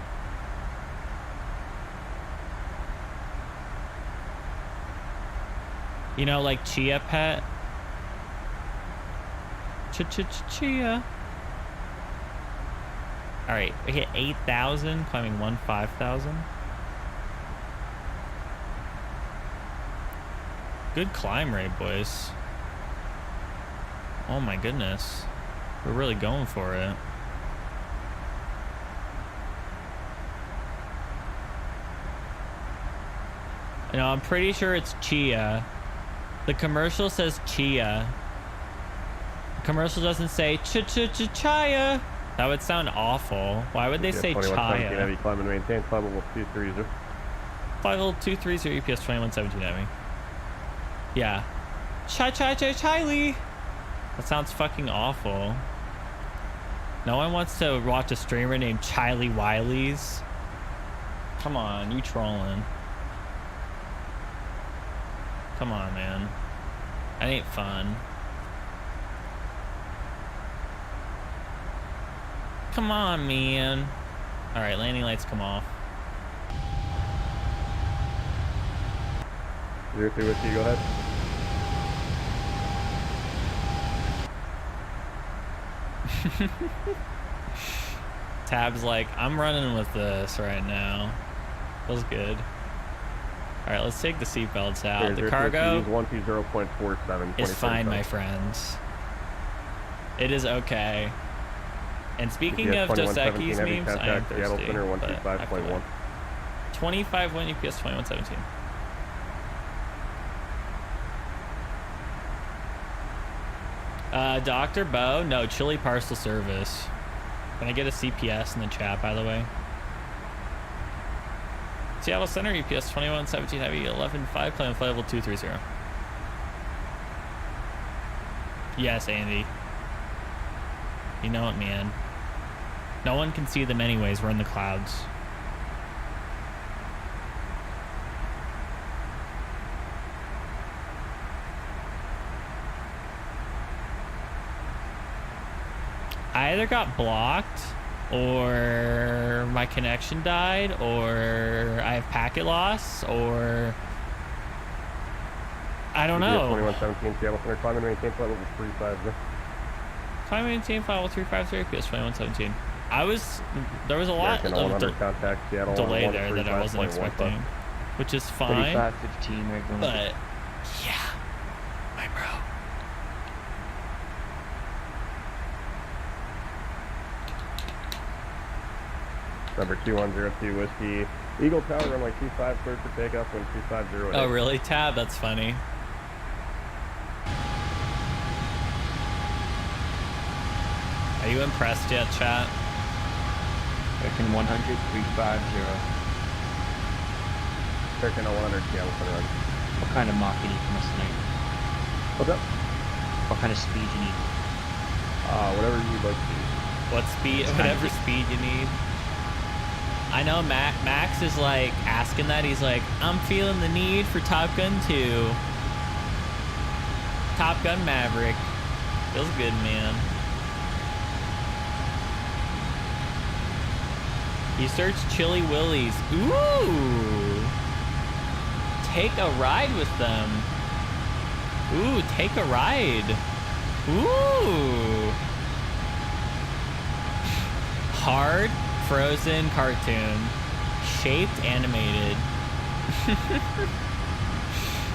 You know, like Chia Pet. Chia. All right, we hit 8,000, climbing 5,000. Good climb rate, boys. Oh my goodness. We're really going for it. You know, I'm pretty sure it's Chia. The commercial says Chia. The commercial doesn't say Chaya. That would sound awful. Why would they say Chaya? Heavy, climb and maintain, climb level 230. Climb level 230, EPS 2117 heavy. Yeah. Chiley. That sounds fucking awful. No one wants to watch a streamer named Chiley Wileys. Come on, you trolling. Come on, man. That ain't fun. Come on, man. All right, landing lights come off. 03 Whiskey, go ahead. Tab's like, I'm running with this right now. Feels good. All right, let's take the seatbelts out. The cargo is fine, my friends. It is okay. And speaking of Dos Equis memes, I am thirsty. 25 win UPS 2117. Dr. Bo, no, Chili Parcel Service. Can I get a CPS in the chat, by the way? Seattle Center, UPS 2117 heavy, 11.5, plan flight level 230. Yes, Andy. You know it, man. No one can see them anyways, we're in the clouds. I either got blocked, or my connection died, or I have packet loss, or I don't know. 2117 Seattle Center, climb and maintain flight level 350. Climb and maintain flight level 350 PS 2117. There was a lot of delay there that I wasn't expecting, which is fine. 3515, but yeah, my bro. Number 2102 Whiskey. Eagle Tower, runway 25, cleared for takeoff, wind 250. Oh, really, Tab? That's funny. Are you impressed yet, chat? American 100, 350. American 100, Seattle Center. What kind of Mach you need from us tonight? What's up? What kind of speed you need? Whatever you'd like to use. What speed? Whatever speed you need. I know Max is like asking that. He's like, I'm feeling the need for Top Gun 2. Top Gun Maverick. Feels good, man. You search Chili Willies. Ooh. Take a ride with them. Ooh, take a ride. Ooh. Hard frozen cartoon. Shaped animated.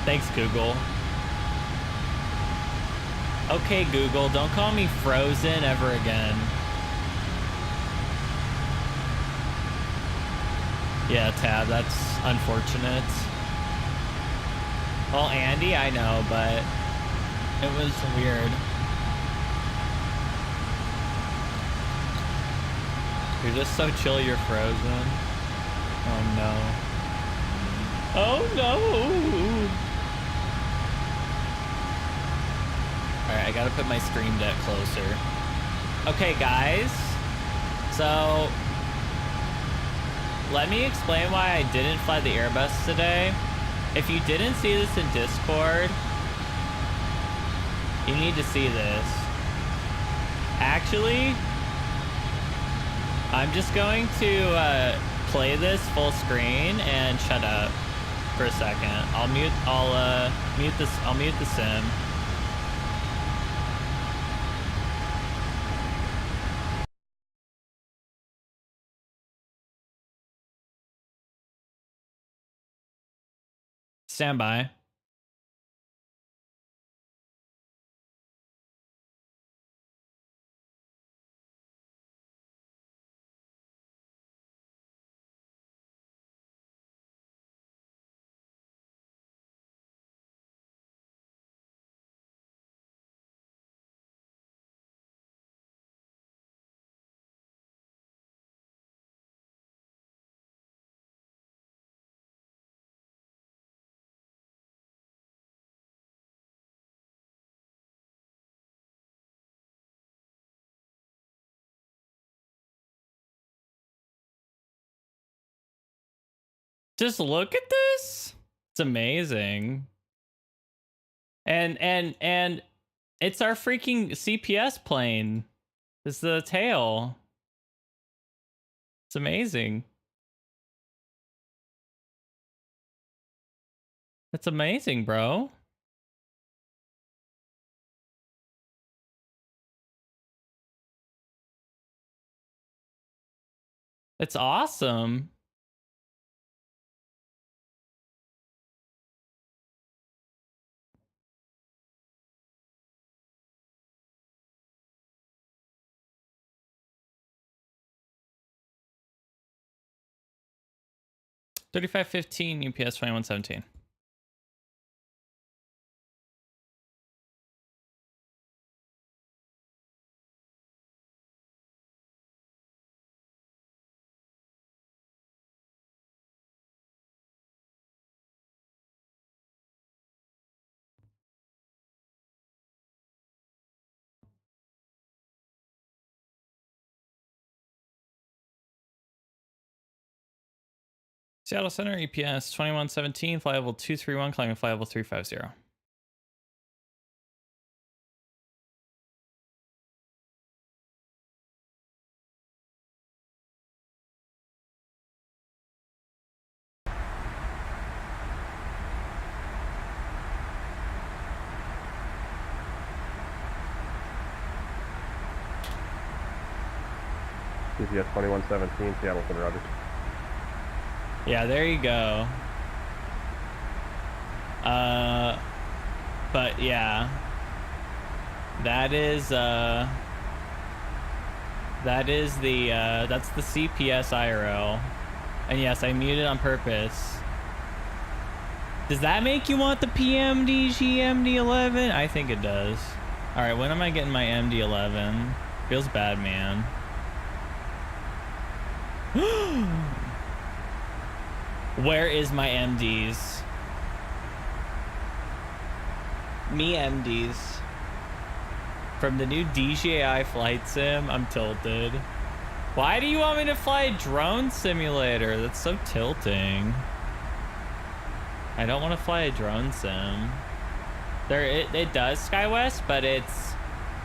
Thanks, Google. Okay, Google, don't call me Frozen ever again. Yeah, Tab, that's unfortunate. Well, Andy, I know, but it was weird. You're just so chill, you're frozen. Oh no. Oh no! Alright, I gotta put my stream deck closer. Okay, guys. So, let me explain why I didn't fly the Airbus today. If you didn't see this in Discord, you need to see this. Actually, I'm just going to play this full screen and shut up for a second. I'll mute the sim. Stand by. Just look at this. It's amazing. And it's our freaking CPS plane. It's the tail. It's amazing. It's amazing, bro. It's awesome. $35.15 UPS 2117. Seattle Center EPS 2117, flyable 231, climbing flyable 350. CPS 2117, Seattle Center, Roger. Yeah, there you go. But yeah. That's the CPS IRL. And yes, I muted on purpose. Does that make you want the PMDG MD11? I think it does. All right, when am I getting my MD11? Feels bad, man. Where is my MDs? Me MDs. From the new DJI flight sim, I'm tilted. Why do you want me to fly a drone simulator? That's so tilting. I don't want to fly a drone sim. It does SkyWest, but it's...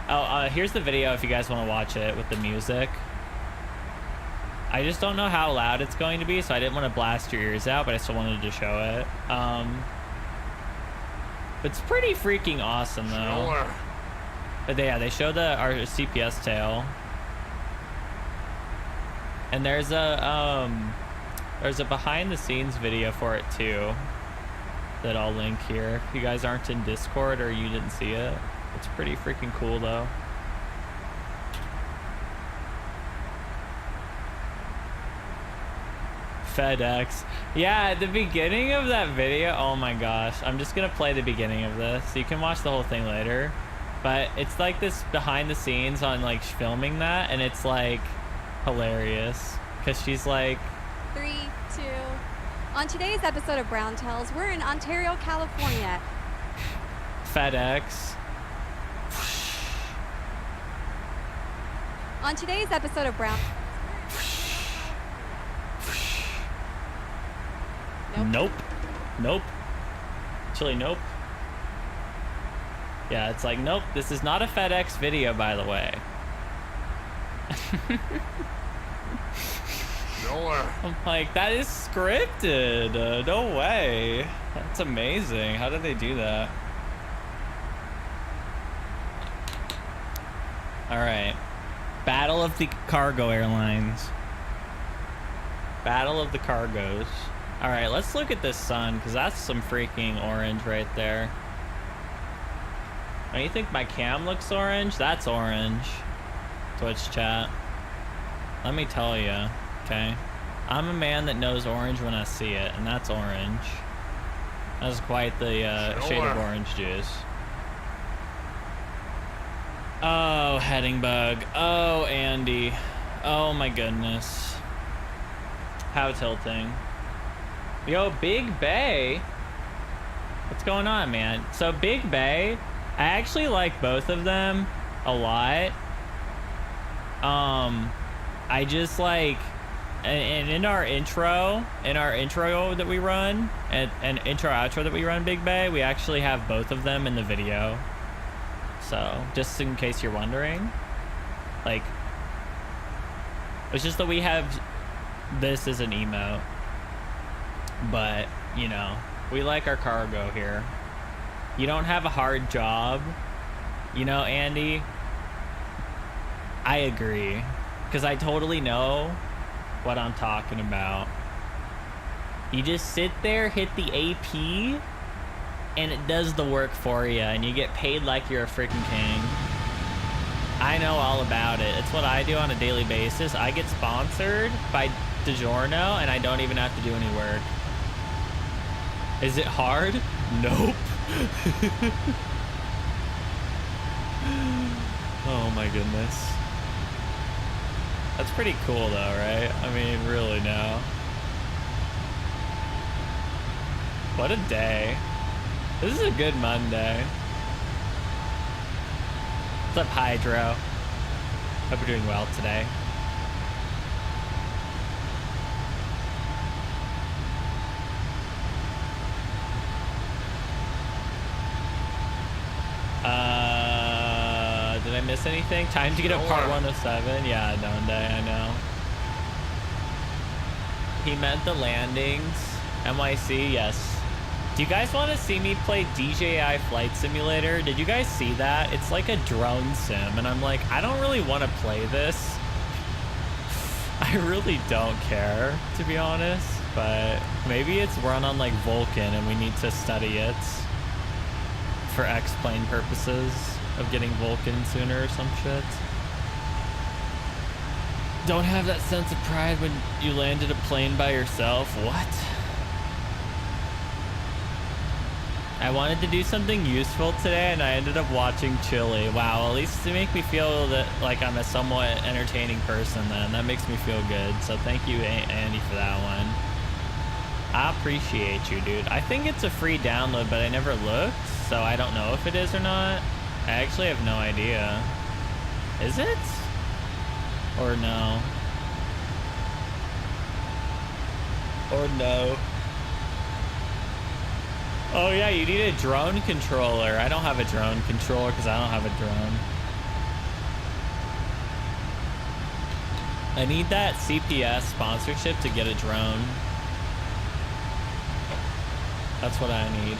Oh, here's the video if you guys want to watch it with the music. I just don't know how loud it's going to be, so I didn't want to blast your ears out, but I still wanted to show it. It's pretty freaking awesome, though. Sure. But they show our CPS tail. And there's a behind the scenes video for it too that I'll link here. If you guys aren't in Discord or you didn't see it, it's pretty freaking cool though. FedEx. Yeah, at the beginning of that video, oh my gosh, I'm just gonna play the beginning of this so you can watch the whole thing later. But it's like this behind the scenes on like filming that, and it's like hilarious because she's like 3, 2. On today's episode of Brown Tales, we're in Ontario, California. FedEx. On today's episode of Brown. Nope. Actually, nope. Yeah, it's like, nope, this is not a FedEx video, by the way. I'm like, that is scripted. No way. That's amazing. How did they do that? All right. Battle of the Cargo Airlines. Battle of the Cargos. All right, let's look at this sun, because that's some freaking orange right there. Don't you think my cam looks orange? That's orange. Twitch chat. Let me tell you, okay? I'm a man that knows orange when I see it, and that's orange. That's quite the shade of orange juice. Oh, heading bug. Oh, Andy. Oh my goodness. How tilting. Yo, Big Bay. What's going on, man? So Big Bay, I actually like both of them a lot. I just like, and in our intro that we run, and intro outro that we run Big Bay, we actually have both of them in the video. So just in case you're wondering, like, it's just that we have this as an emote, but you know, we like our cargo here. You don't have a hard job, you know, Andy. I agree, because I totally know what I'm talking about. You just sit there, hit the AP, and it does the work for you, and you get paid like you're a freaking king. I know all about it. It's what I do on a daily basis. I get sponsored by DiGiorno, and I don't even have to do any work. Is it hard? Nope. Oh my goodness. That's pretty cool though, right? I mean, really now. What a day. This is a good Monday. What's up, Hydro? Hope you're doing well today. Did I miss anything? Time to get up part 107. Yeah, Donde, I know. He meant the landings. NYC, yes. Do you guys want to see me play DJI Flight Simulator? Did you guys see that? It's like a drone sim, and I'm like, I don't really want to play this. I really don't care, to be honest, but maybe it's run on like Vulcan and we need to study it for X-plane purposes of getting Vulcan sooner or some shit. Don't have that sense of pride when you landed a plane by yourself. What? I wanted to do something useful today and I ended up watching Chili. Wow, at least to make me feel that like I'm a somewhat entertaining person then. That makes me feel good. So thank you, Andy, for that one. I appreciate you, dude. I think it's a free download, but I never looked, so I don't know if it is or not. I actually have no idea. Is it? Or no? Or no? Oh yeah, you need a drone controller. I don't have a drone controller because I don't have a drone. I need that CPS sponsorship to get a drone. That's what I need.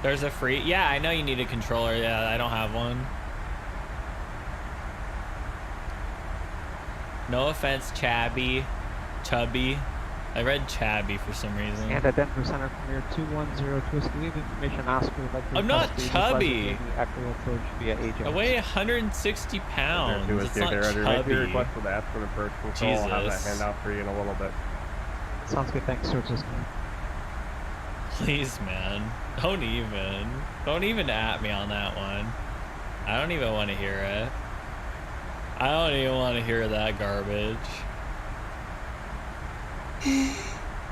There's a free... Yeah, I know you need a controller. Yeah, I don't have one. No offense, Chubby. I read Chabby for some reason. And at Denver Center Premier 210 Whiskey, leave information asked for like I'm not chubby. Echo approach via agent. I weigh 160 pounds. It's not chubby. Request for the Aspen approach control. I'll have that handout for you in a little bit. Sounds good, thanks, Sir Cisco. Please, man. Don't even at me on that one. I don't even want to hear it. I don't even want to hear that garbage.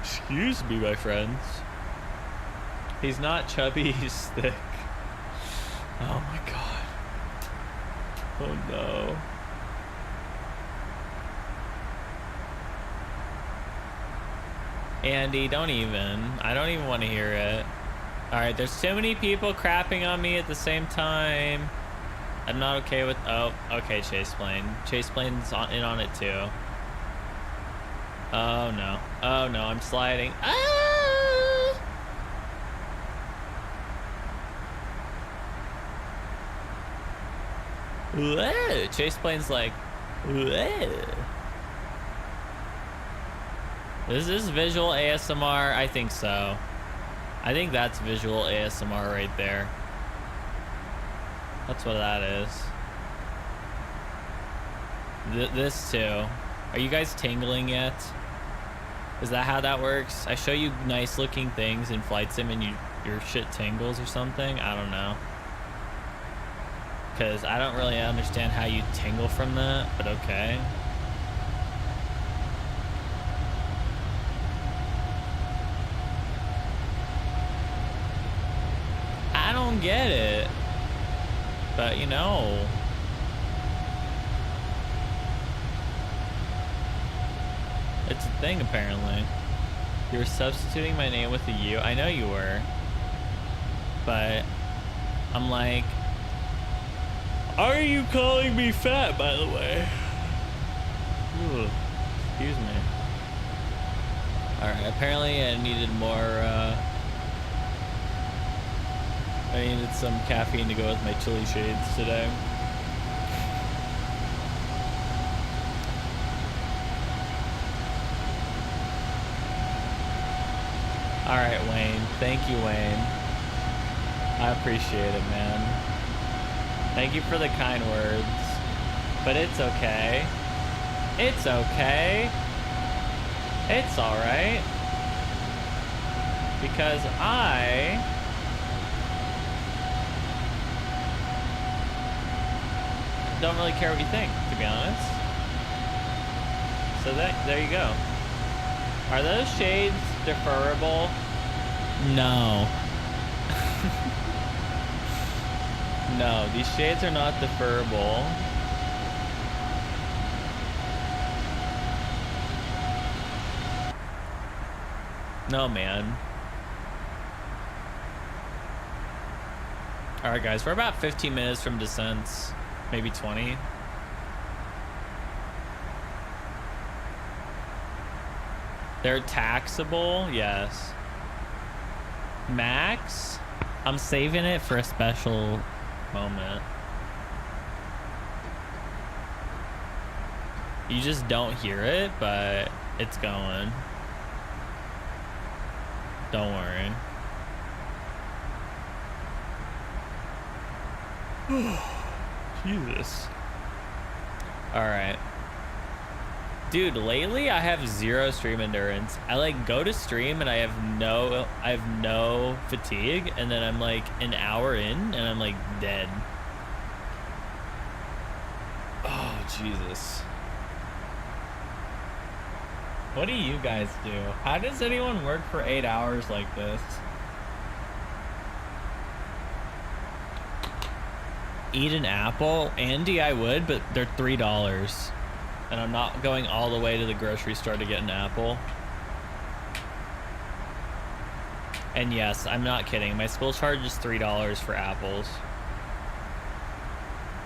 Excuse me, my friends. He's not chubby, he's thick. Oh my god. Oh no. Andy, don't even. I don't even want to hear it. Alright, there's too many people crapping on me at the same time. I'm not okay with... Oh, okay, Chase Plane. Chase Plane's in on it too. Oh no. Oh no, I'm sliding. Ah! Whoa. Chase Plane's like, Is this visual ASMR? I think so. I think that's visual ASMR right there. That's what that is. This too. Are you guys tingling yet? Is that how that works? I show you nice looking things in Flight Sim and your shit tingles or something? I don't know. Because I don't really understand how you tingle from that, but okay. I don't get it. But you know. It's a thing apparently. You were substituting my name with a U. I know you were. But I'm like, are you calling me fat, by the way? Ooh, excuse me. Alright, apparently I needed more, I needed some caffeine to go with my chili shades today. Alright, Wayne. Thank you, Wayne. I appreciate it, man. Thank you for the kind words. But it's okay. It's okay. It's alright. Because I don't really care what you think, to be honest. So there you go. Are those shades deferrable? No. No, these shades are not deferrable. No, man. Alright, guys, we're about 15 minutes from descents. Maybe 20. They're taxable? Yes. Max? I'm saving it for a special moment. You just don't hear it, but it's going. Don't worry. Jesus. Alright. Dude, lately I have zero stream endurance. I like go to stream and I have no fatigue, and then I'm like an hour in and I'm like dead. Oh, Jesus. What do you guys do? How does anyone work for 8 hours like this? Eat an apple? Andy, I would, but they're $3. And I'm not going all the way to the grocery store to get an apple. And yes, I'm not kidding. My school charges $3 for apples.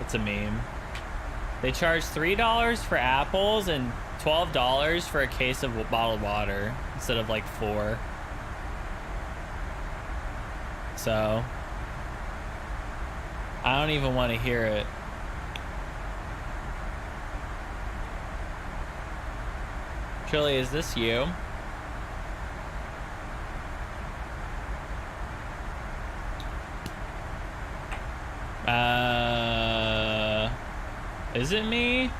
It's a meme. They charge $3 for apples and $12 for a case of bottled water instead of like 4. So I don't even want to hear it. Chili, is this you? Is it me?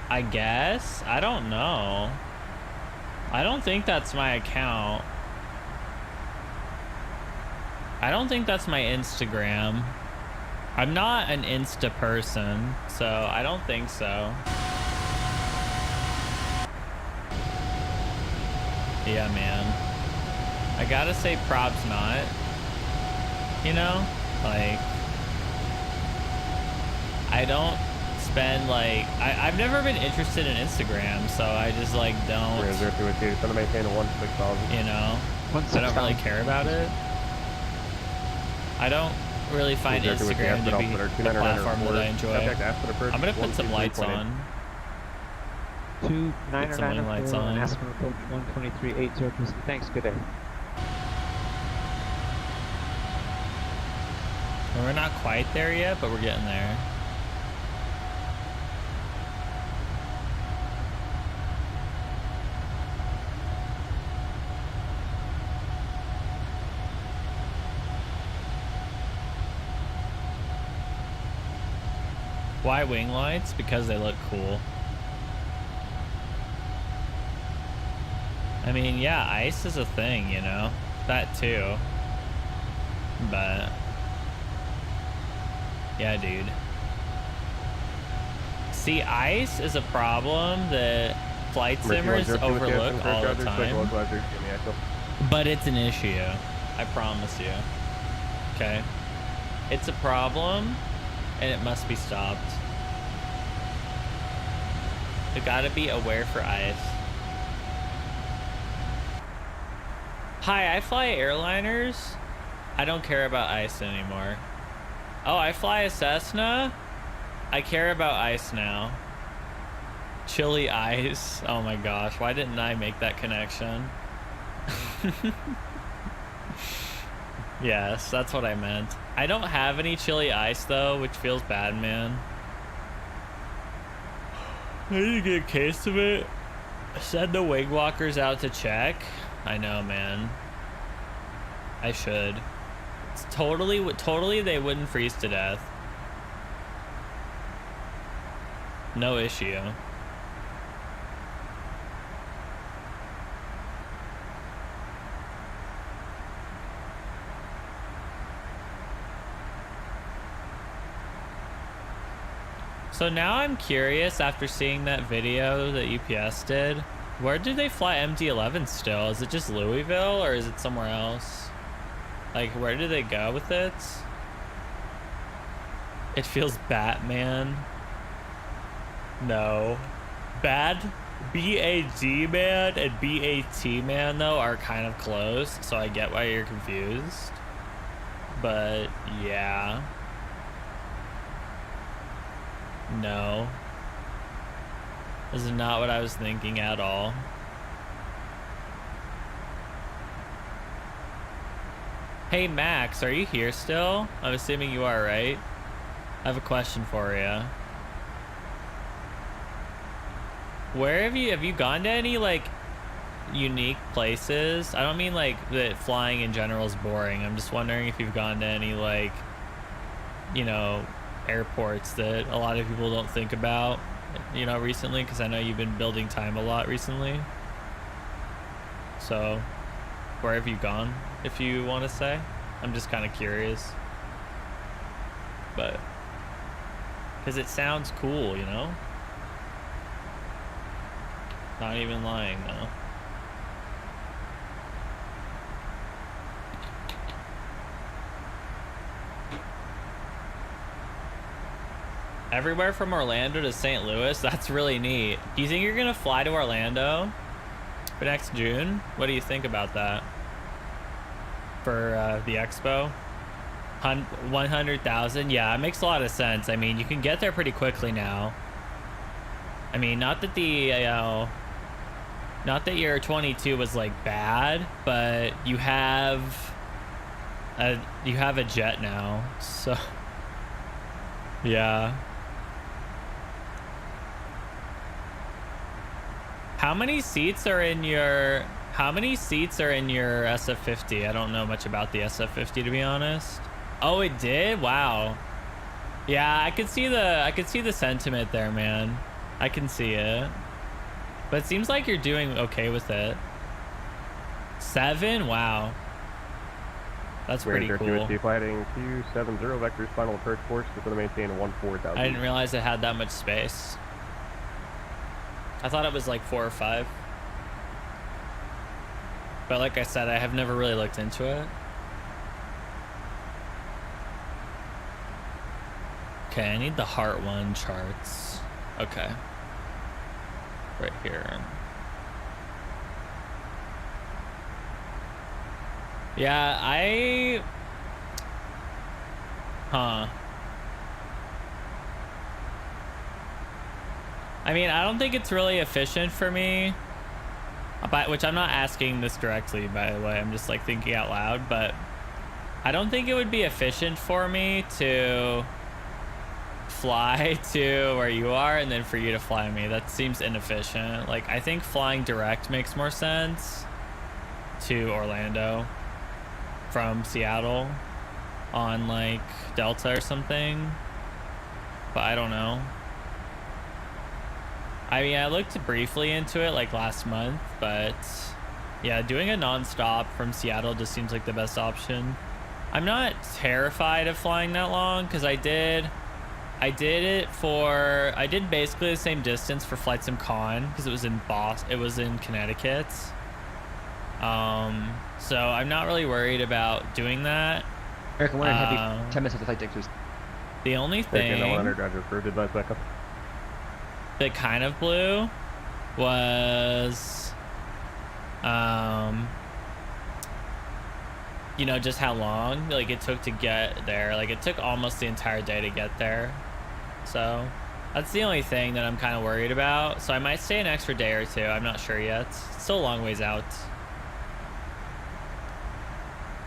I guess. I don't know. I don't think that's my account. I don't think that's my Instagram. I'm not an Insta person, so I don't think so. Yeah, man. I gotta say props not. You know? Like, I don't spend like I've never been interested in Instagram, so I just like don't. We're gonna do it too. It's gonna maintain a 1,600. You know, I don't really care about it. I don't really find Instagram to be the platform that I enjoy. I'm gonna put some lights on. 2994 and Aspen approach 123.80. Thanks, good day. Well, we're not quite there yet, but we're getting there. Why wing lights? Because they look cool. I mean, yeah, ice is a thing, you know? That too. But... yeah, dude. See, ice is a problem that flight simmers overlook all the time. But it's an issue. I promise you. Okay? It's a problem, and it must be stopped. You gotta be aware for ice. Hi, I fly airliners. I don't care about ice anymore. Oh, I fly a Cessna? I care about ice now. Chili ice. Oh my gosh, why didn't I make that connection? Yes, that's what I meant. I don't have any chili ice though, which feels bad, man. I need to get a case of it. Send the wing walkers out to check. I know, man. I should. It's totally they wouldn't freeze to death. No issue. So now I'm curious, after seeing that video that UPS did, where do they fly MD-11 still? Is it just Louisville or is it somewhere else? Like, where do they go with it? It feels Batman. No. Bad B-A-D man and B-A-T man, though, are kind of close, so I get why you're confused. But, yeah. No. This is not what I was thinking at all. Hey Max, are you here still? I'm assuming you are, right? I have a question for you. Where have you gone to any like unique places? I don't mean like that flying in general is boring. I'm just wondering if you've gone to any like, you know, airports that a lot of people don't think about, you know, recently, because I know you've been building time a lot recently. So where have you gone, if you want to say? I'm just kind of curious, but because it sounds cool, you know. Not even lying though. Everywhere from Orlando to St. Louis? That's really neat. Do you think you're gonna fly to Orlando for next June? What do you think about that? For the expo? 100,000? Yeah, it makes a lot of sense. I mean, you can get there pretty quickly now. I mean, not that the, not that your 22 was like bad, but you have a jet now, so yeah. How many seats are in your SF50? I don't know much about the SF50, to be honest. Oh, it did? Wow. Yeah, I could see the sentiment there, man. I can see it. But it seems like you're doing okay with it. 7? Wow. That's pretty cool. Fly heading 270 vectors, final approach course, just going to maintain 14,000. I didn't realize it had that much space. I thought it was like 4 or 5. But like I said, I have never really looked into it. Okay, I need the Heart 1 charts. Okay. Right here. Yeah, I mean, I don't think it's really efficient for me, which I'm not asking this directly, by the way. I'm just like thinking out loud, but I don't think it would be efficient for me to fly to where you are and then for you to fly me. That seems inefficient. Like, I think flying direct makes more sense to Orlando from Seattle on like Delta or something. but I don't know. I mean, I looked briefly into it like last month, but yeah, doing a non-stop from Seattle just seems like the best option. I'm not terrified of flying that long because I did basically the same distance for Flight Sim Con because it was in Boston, it was in Connecticut. So I'm not really worried about doing that. Eric, I wanted to have you 10 minutes of the flight deck, please. The only thing that kind of blew was, you know, just how long like it took to get there. Like it took almost the entire day to get there. So that's the only thing that I'm kind of worried about. So I might stay an extra day or two. I'm not sure yet. It's still a long ways out.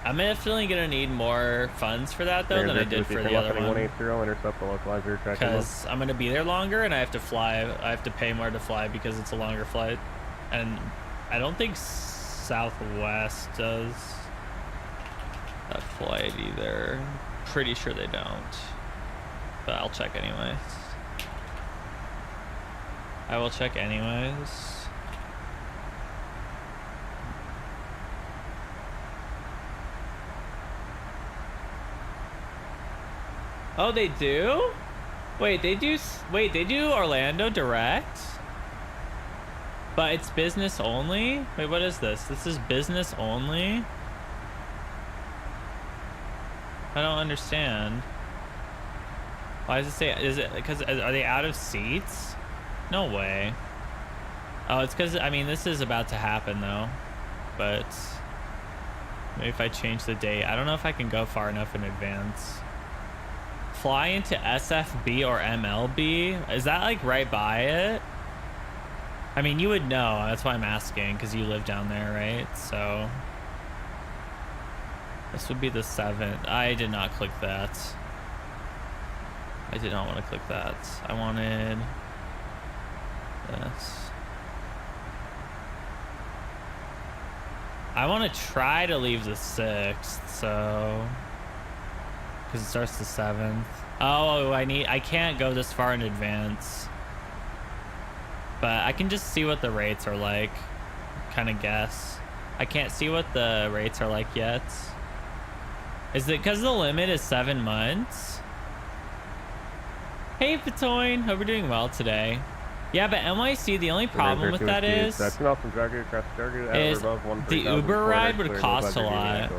I'm definitely gonna need more funds for that though than I did for the other one. 180, intercept the localizer track. Because I'm gonna be there longer and I have to fly. I have to pay more to fly because it's a longer flight, and I don't think Southwest does that flight either. Pretty sure they don't, but I'll check anyways. I will check anyways. Oh, they do? Wait, they do Orlando direct? But it's business only? Wait, what is this? This is business only? I don't understand. Why does it say, is it because, are they out of seats? No way. Oh, it's because, I mean, this is about to happen though. But maybe if I change the date, I don't know if I can go far enough in advance. Fly into SFB or MLB? Is that like right by it? I mean, you would know. That's why I'm asking, because you live down there, right? So this would be the 7th. I did not click that. I did not want to click that. I wanted this. I want to try to leave the 6th, so because it starts the 7th. Oh, I can't go this far in advance, but I can just see what the rates are like, kind of guess. I can't see what the rates are like yet. Is it because the limit is 7 months? Hey Patoin, hope you're doing well today. Yeah, but NYC, the only problem with that is the Uber ride would cost a lot.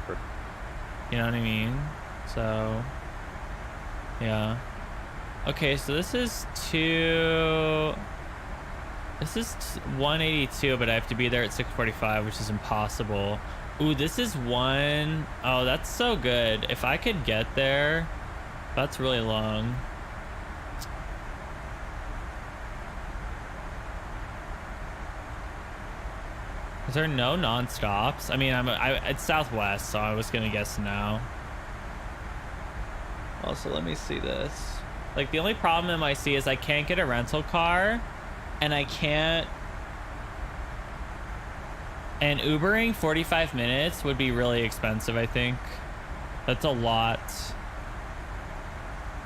You know what I mean? So, yeah. Okay, so this is 182, but I have to be there at 6:45, which is impossible. Ooh, this is one. Oh, that's so good. If I could get there, that's really long. Is there no non-stops? I mean, it's Southwest, so I was gonna guess no. Also, let me see this. Like, the only problem I see is I can't get a rental car, and I can't. And Ubering 45 minutes would be really expensive, I think. That's a lot.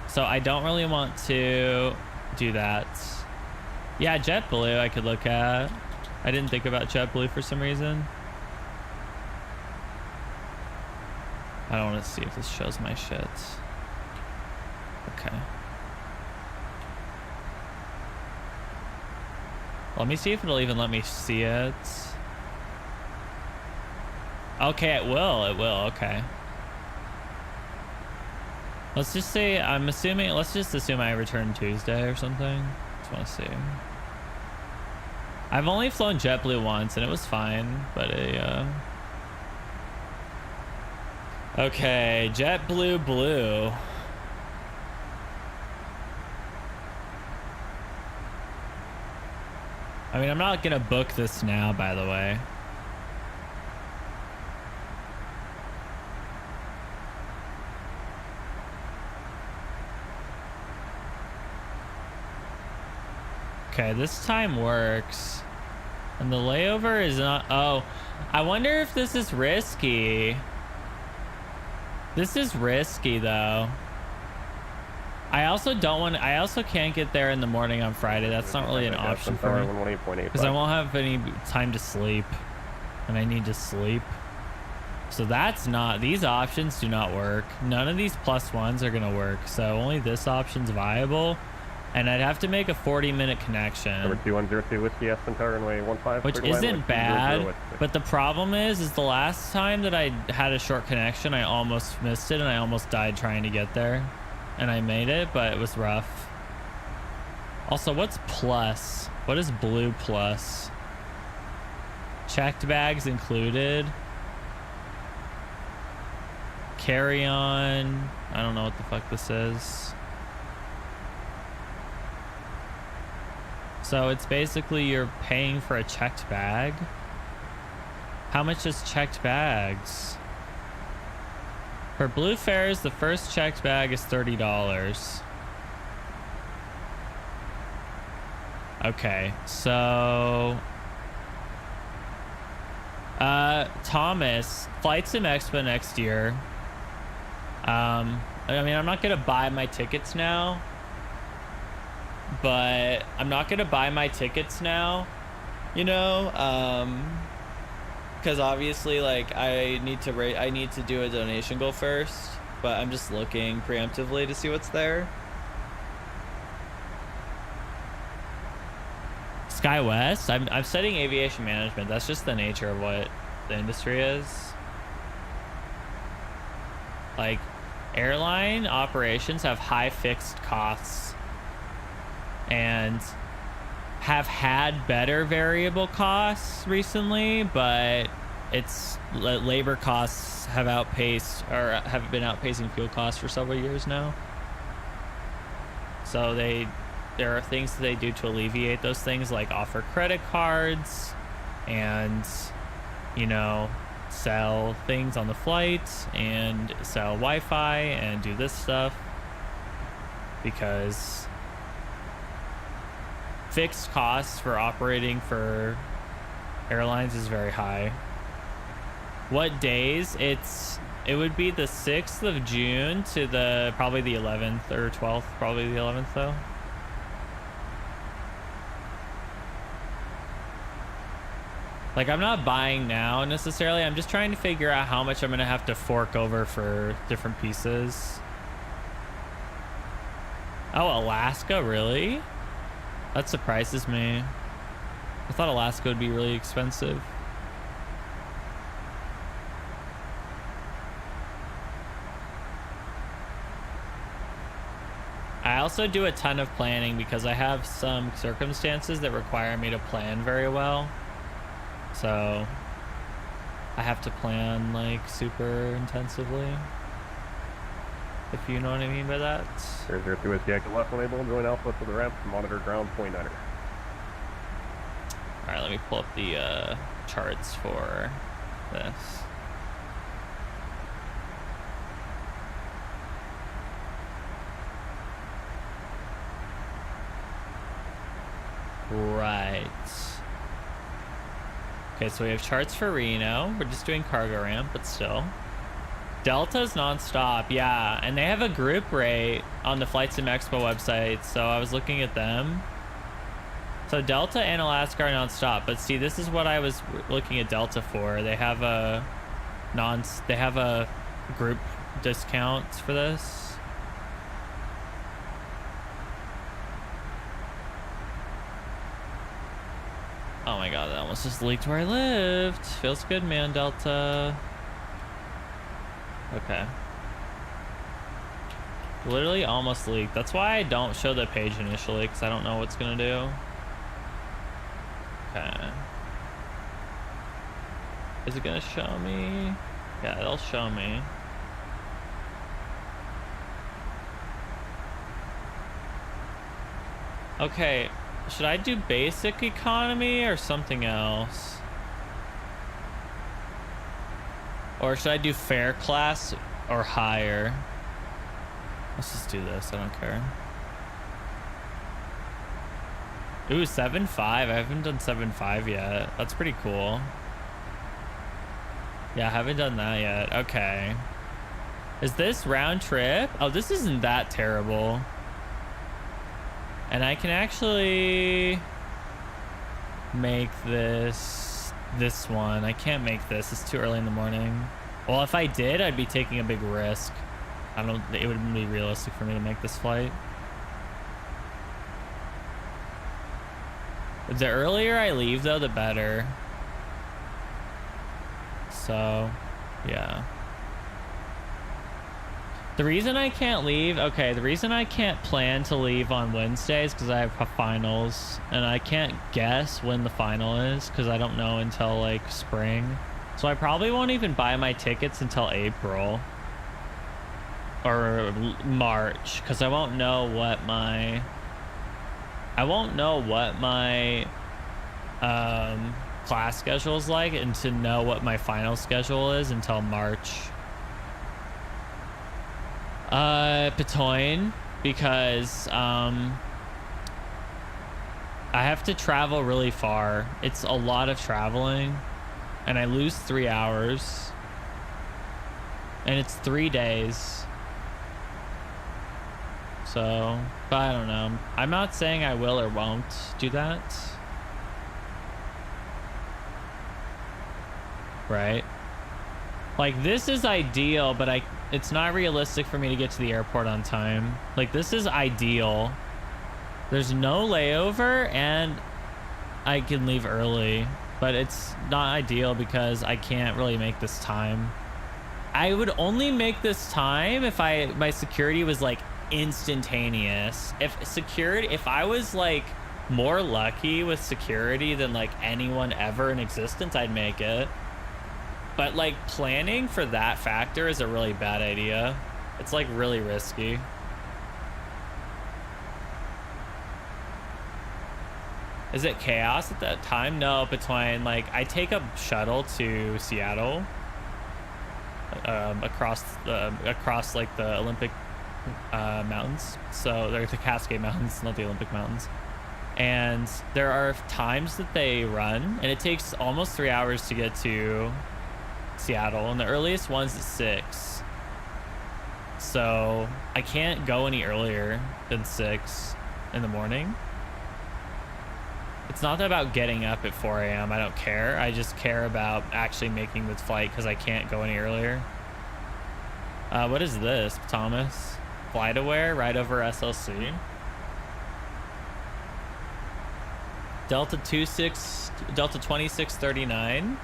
So I don't really want to do that. Yeah, JetBlue I could look at. I didn't think about JetBlue for some reason. I don't want to see if this shows my shit. Okay. Let me see if it'll even let me see it. Okay, it will. It will. Okay. Let's just say, let's just assume I return Tuesday or something. Just want to see. I've only flown JetBlue once and it was fine, but okay, JetBlue blue. I mean, I'm not gonna book this now, by the way. Okay, this time works. And the layover is not... Oh, I wonder if this is risky. This is risky, though. I also don't want. I also can't get there in the morning on Friday. That's not really an option for me because I won't have any time to sleep, and I need to sleep. So that's not. These options do not work. None of these +1s are gonna work. So only this option's viable, and I'd have to make a 40-minute connection. Number 2102 Whiskey Aspen Tower runway 15. Which isn't bad, but the problem is the last time that I had a short connection, I almost missed it, and I almost died trying to get there. And I made it, but it was rough. Also, what's plus? What is blue plus? Checked bags included. Carry on. I don't know what the fuck this is. So it's basically you're paying for a checked bag. How much is checked bags? For blue fares, the first checked bag is $30. Okay, so Thomas, Flight Sim Expo next year. I mean, I'm not gonna buy my tickets now, but you know, because obviously, like, I need to do a donation goal first, but I'm just looking preemptively to see what's there. SkyWest, I'm studying aviation management. That's just the nature of what the industry is. Like, airline operations have high fixed costs and have had better variable costs recently, but it's labor costs have outpaced or have been outpacing fuel costs for several years now. So there are things that they do to alleviate those things, like offer credit cards and, you know, sell things on the flight and sell Wi-Fi and do this stuff, because fixed costs for operating for airlines is very high. What days? It would be the 6th of June to probably the 11th or 12th, probably the 11th though. Like, I'm not buying now necessarily. I'm just trying to figure out how much I'm gonna have to fork over for different pieces. Oh, Alaska, really? That surprises me. I thought Alaska would be really expensive. I also do a ton of planning because I have some circumstances that require me to plan very well. So I have to plan like super intensively, if you know what I mean by that. 002 Whiskey Echo left label, join Alpha to the ramp, monitor ground point enter. Alright, let me pull up the charts for this. Right. Okay, so we have charts for Reno. We're just doing cargo ramp, but still. Delta's non-stop, yeah. And they have a group rate on the Flight Sim Expo website, so I was looking at them. So Delta and Alaska are non-stop, but see, this is what I was looking at Delta for. They have a group discount for this. Oh my god, that almost just leaked where I lived. Feels good, man, Delta. Okay. Literally almost leaked. That's why I don't show the page initially, because I don't know what's gonna do. Okay. Is it gonna show me? Yeah, it'll show me. Okay. Should I do basic economy or something else? Or should I do fare class or higher? Let's just do this, I don't care. Ooh, 7.5. I haven't done 7.5 yet. That's pretty cool. Yeah, I haven't done that yet. Okay. Is this round trip? Oh, this isn't that terrible. And I can actually make this one. I can't make this. It's too early in the morning. Well, if I did, I'd be taking a big risk. It wouldn't be realistic for me to make this flight. The earlier I leave, though, the better. So, yeah. The reason I can't leave, okay, the reason I can't plan to leave on Wednesdays because I have finals, and I can't guess when the final is because I don't know until like spring. So I probably won't even buy my tickets until April or March because I won't know what my class schedule is like, and to know what my final schedule is until March. Patoyne, because I have to travel really far. It's a lot of traveling, and I lose 3 hours, and it's 3 days. So, but I don't know. I'm not saying I will or won't do that. Right? Like, this is ideal, but it's not realistic for me to get to the airport on time. Like, this is ideal. There's no layover, and I can leave early, but it's not ideal because I can't really make this time. I would only make this time if my security was like instantaneous. If I was like more lucky with security than like anyone ever in existence, I'd make it. But like planning for that factor is a really bad idea. It's like really risky. Is it chaos at that time? No, between like I take a shuttle to Seattle, across like the Olympic mountains. So they're the Cascade Mountains, not the Olympic Mountains. And there are times that they run, and it takes almost 3 hours to get to Seattle, and the earliest one's at 6. So I can't go any earlier than 6 in the morning. It's not about getting up at 4 a.m. I don't care. I just care about actually making this flight because I can't go any earlier. What is this, Thomas? FlightAware right over SLC. Delta 2639.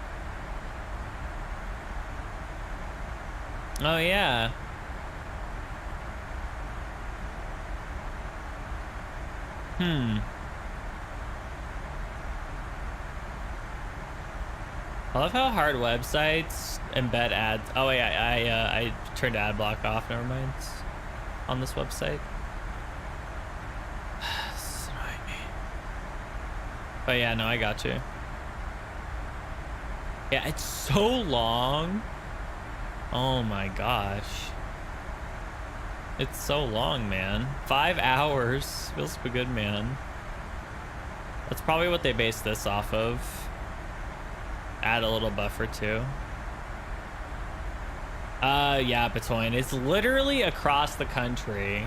Oh yeah. I love how hard websites embed ads. Oh yeah, I turned ad block off. Never mind. On this website. This is annoying me. But yeah, no, I got you. Yeah, it's so long. Oh my gosh. It's so long, man. 5 hours. Feels pretty good, man. That's probably what they based this off of. Add a little buffer too. Yeah, Patoyne. It's literally across the country.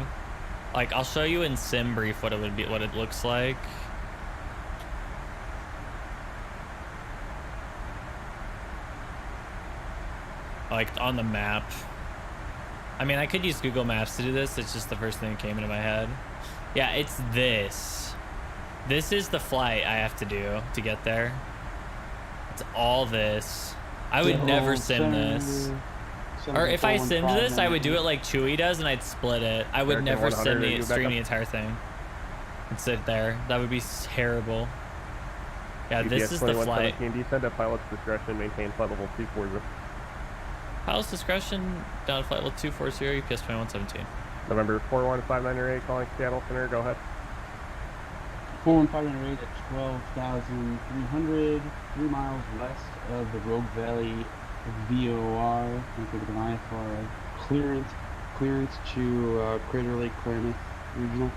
Like, I'll show you in sim brief what it looks like. Like on the map. I mean, I could use Google Maps to do this. It's just the first thing that came into my head. Yeah, it's this. This is the flight I have to do to get there. It's all this. I would never sim this. Or if I simmed this, I would do it like Chewy does, and I'd split it. I would never stream the entire thing and sit there. That would be terrible. Yeah, this is the flight. Descend at pilot's discretion, maintain flight level 240. Pilot's discretion, down flight level 240, UPS 2117. November 41598, calling Seattle Center, go ahead. 41598 at 12,300, 3 miles west of the Rogue Valley VOR. Think of an IFR clearance to Crater Lake Klamath Regional.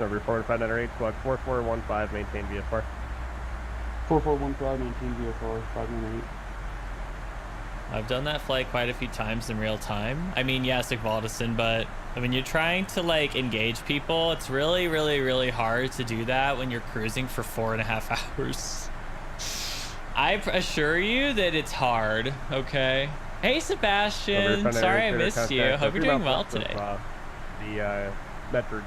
November 41598, squawk 4415, maintain VFR. 4415, maintain VFR, 598. I've done that flight quite a few times in real time. I mean, yes, Igvaldison, but when you're trying to like engage people, it's really, really, really hard to do that when you're cruising for 4.5 hours. I assure you that it's hard, okay? Hey, Sebastian. Sorry I missed you. Hope you're doing well today. The Medford,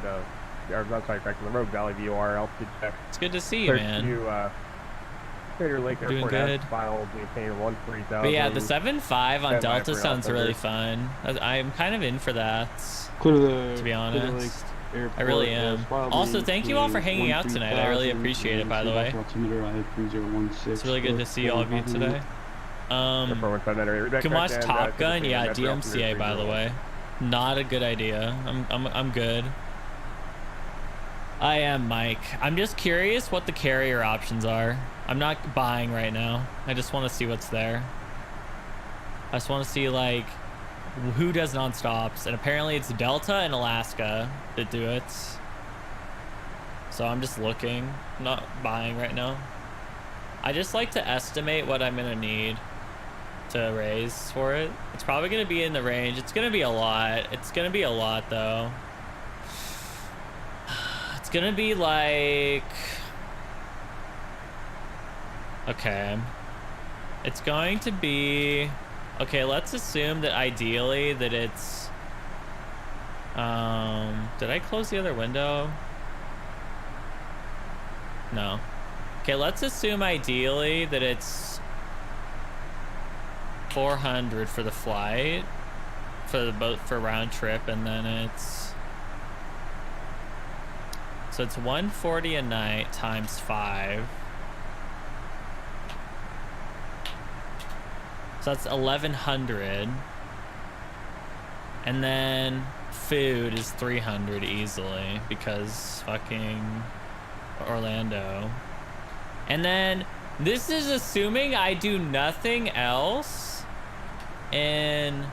or not sorry, correct, the Rogue Valley VOR altitude check. It's good to see you, man. Crater Lake Doing Airport good. has filed maintaining 13,000. But yeah, the 7.5 on Delta for sounds really Alpha. fun. I'm kind of in for that, Clear the, to be honest. Airport, I really am. Also, thank you all for hanging out tonight. I really 13,000, appreciate it, by the way. altimeter, I have 3016. It's really good to see all of you today. Can watch Top Gun? Yeah, DMCA, by the way. Not a good idea. I'm good. I am Mike. I'm just curious what the carrier options are. I'm not buying right now. I just want to see what's there. I just want to see like who does non-stops, and apparently it's Delta and Alaska that do it. So I'm just looking, not buying right now. I just like to estimate what I'm gonna need to raise for it. It's probably gonna be in the range. It's gonna be a lot. It's gonna be a lot though. It's gonna be like, okay, it's going to be, okay, let's assume that ideally that it's, did I close the other window? No. Okay, let's assume ideally that it's 400 for the flight, for the boat, for round trip, and then it's, so it's 140 a night times 5. So that's 1,100. And then food is 300 easily because fucking Orlando. And then this is assuming I do nothing else. And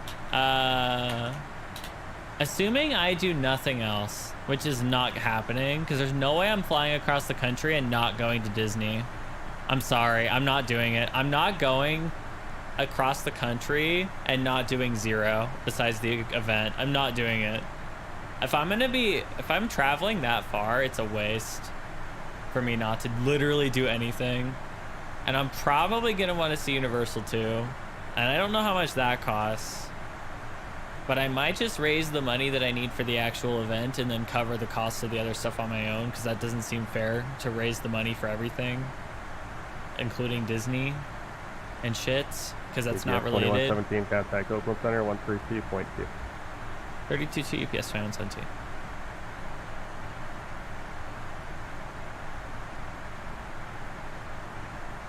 assuming I do nothing else, which is not happening because there's no way I'm flying across the country and not going to Disney. I'm sorry, I'm not doing it. I'm not going across the country and not doing zero besides the event. I'm not doing it. If I'm traveling that far, it's a waste for me not to literally do anything. And I'm probably gonna want to see Universal too. And I don't know how much that costs. But I might just raise the money that I need for the actual event and then cover the cost of the other stuff on my own, because that doesn't seem fair to raise the money for everything, including Disney and shit, because that's not related. 2117, contact Oakland Center, 132.2. 32 UPS 2117.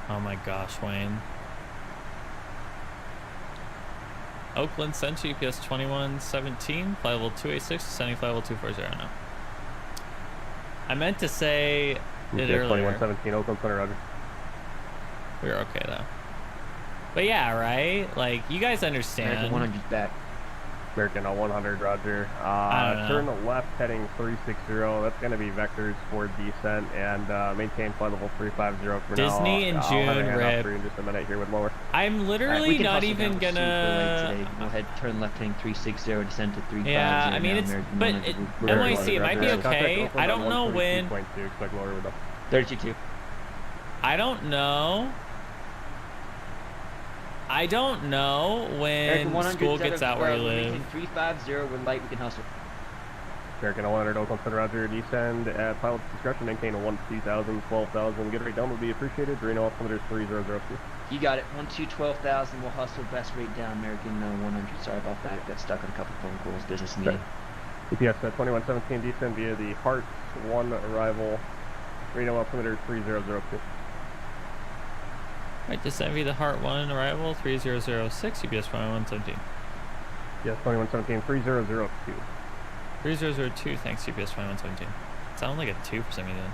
Oh my gosh, Wayne. Oakland Central UPS 2117, flight level 286, descending flight level 240 now. I meant to say it earlier. 2117, Oakland Center, Roger. We were okay though. But yeah, right? Like, you guys understand. 100 back. American 100, Roger. Turn left heading 360. That's going to be vectors for descent, and maintain flight level 350 for Disney now. in June, Rip. Rip. In just a minute here with lower. I'm literally not even gonna. Go ahead, turn left heading 360, descend to 350. Yeah, I mean, it's, but it, NYC, it might be okay. I don't know when. 32.2. I don't know. I don't know when school gets out where you live. 350 with light, we can hustle. American 100, Oakland Center, Roger. Descend at pilot's discretion, maintain a 12,000, 12,000. Get rate down would be appreciated. Reno altimeter 3002. You got it. 12,000. We'll hustle. Best rate down. American 100. Sorry about that. Got stuck on a couple phone calls. Business meeting. EPS 2117, descend via the Heart 1 arrival. Reno altimeter 3002. Right, descend via the Heart 1 arrival 3006, UPS 2117. Yes, 2117, 3002. 3002, thanks, UPS 2117. It sounded like a 2 for some reason.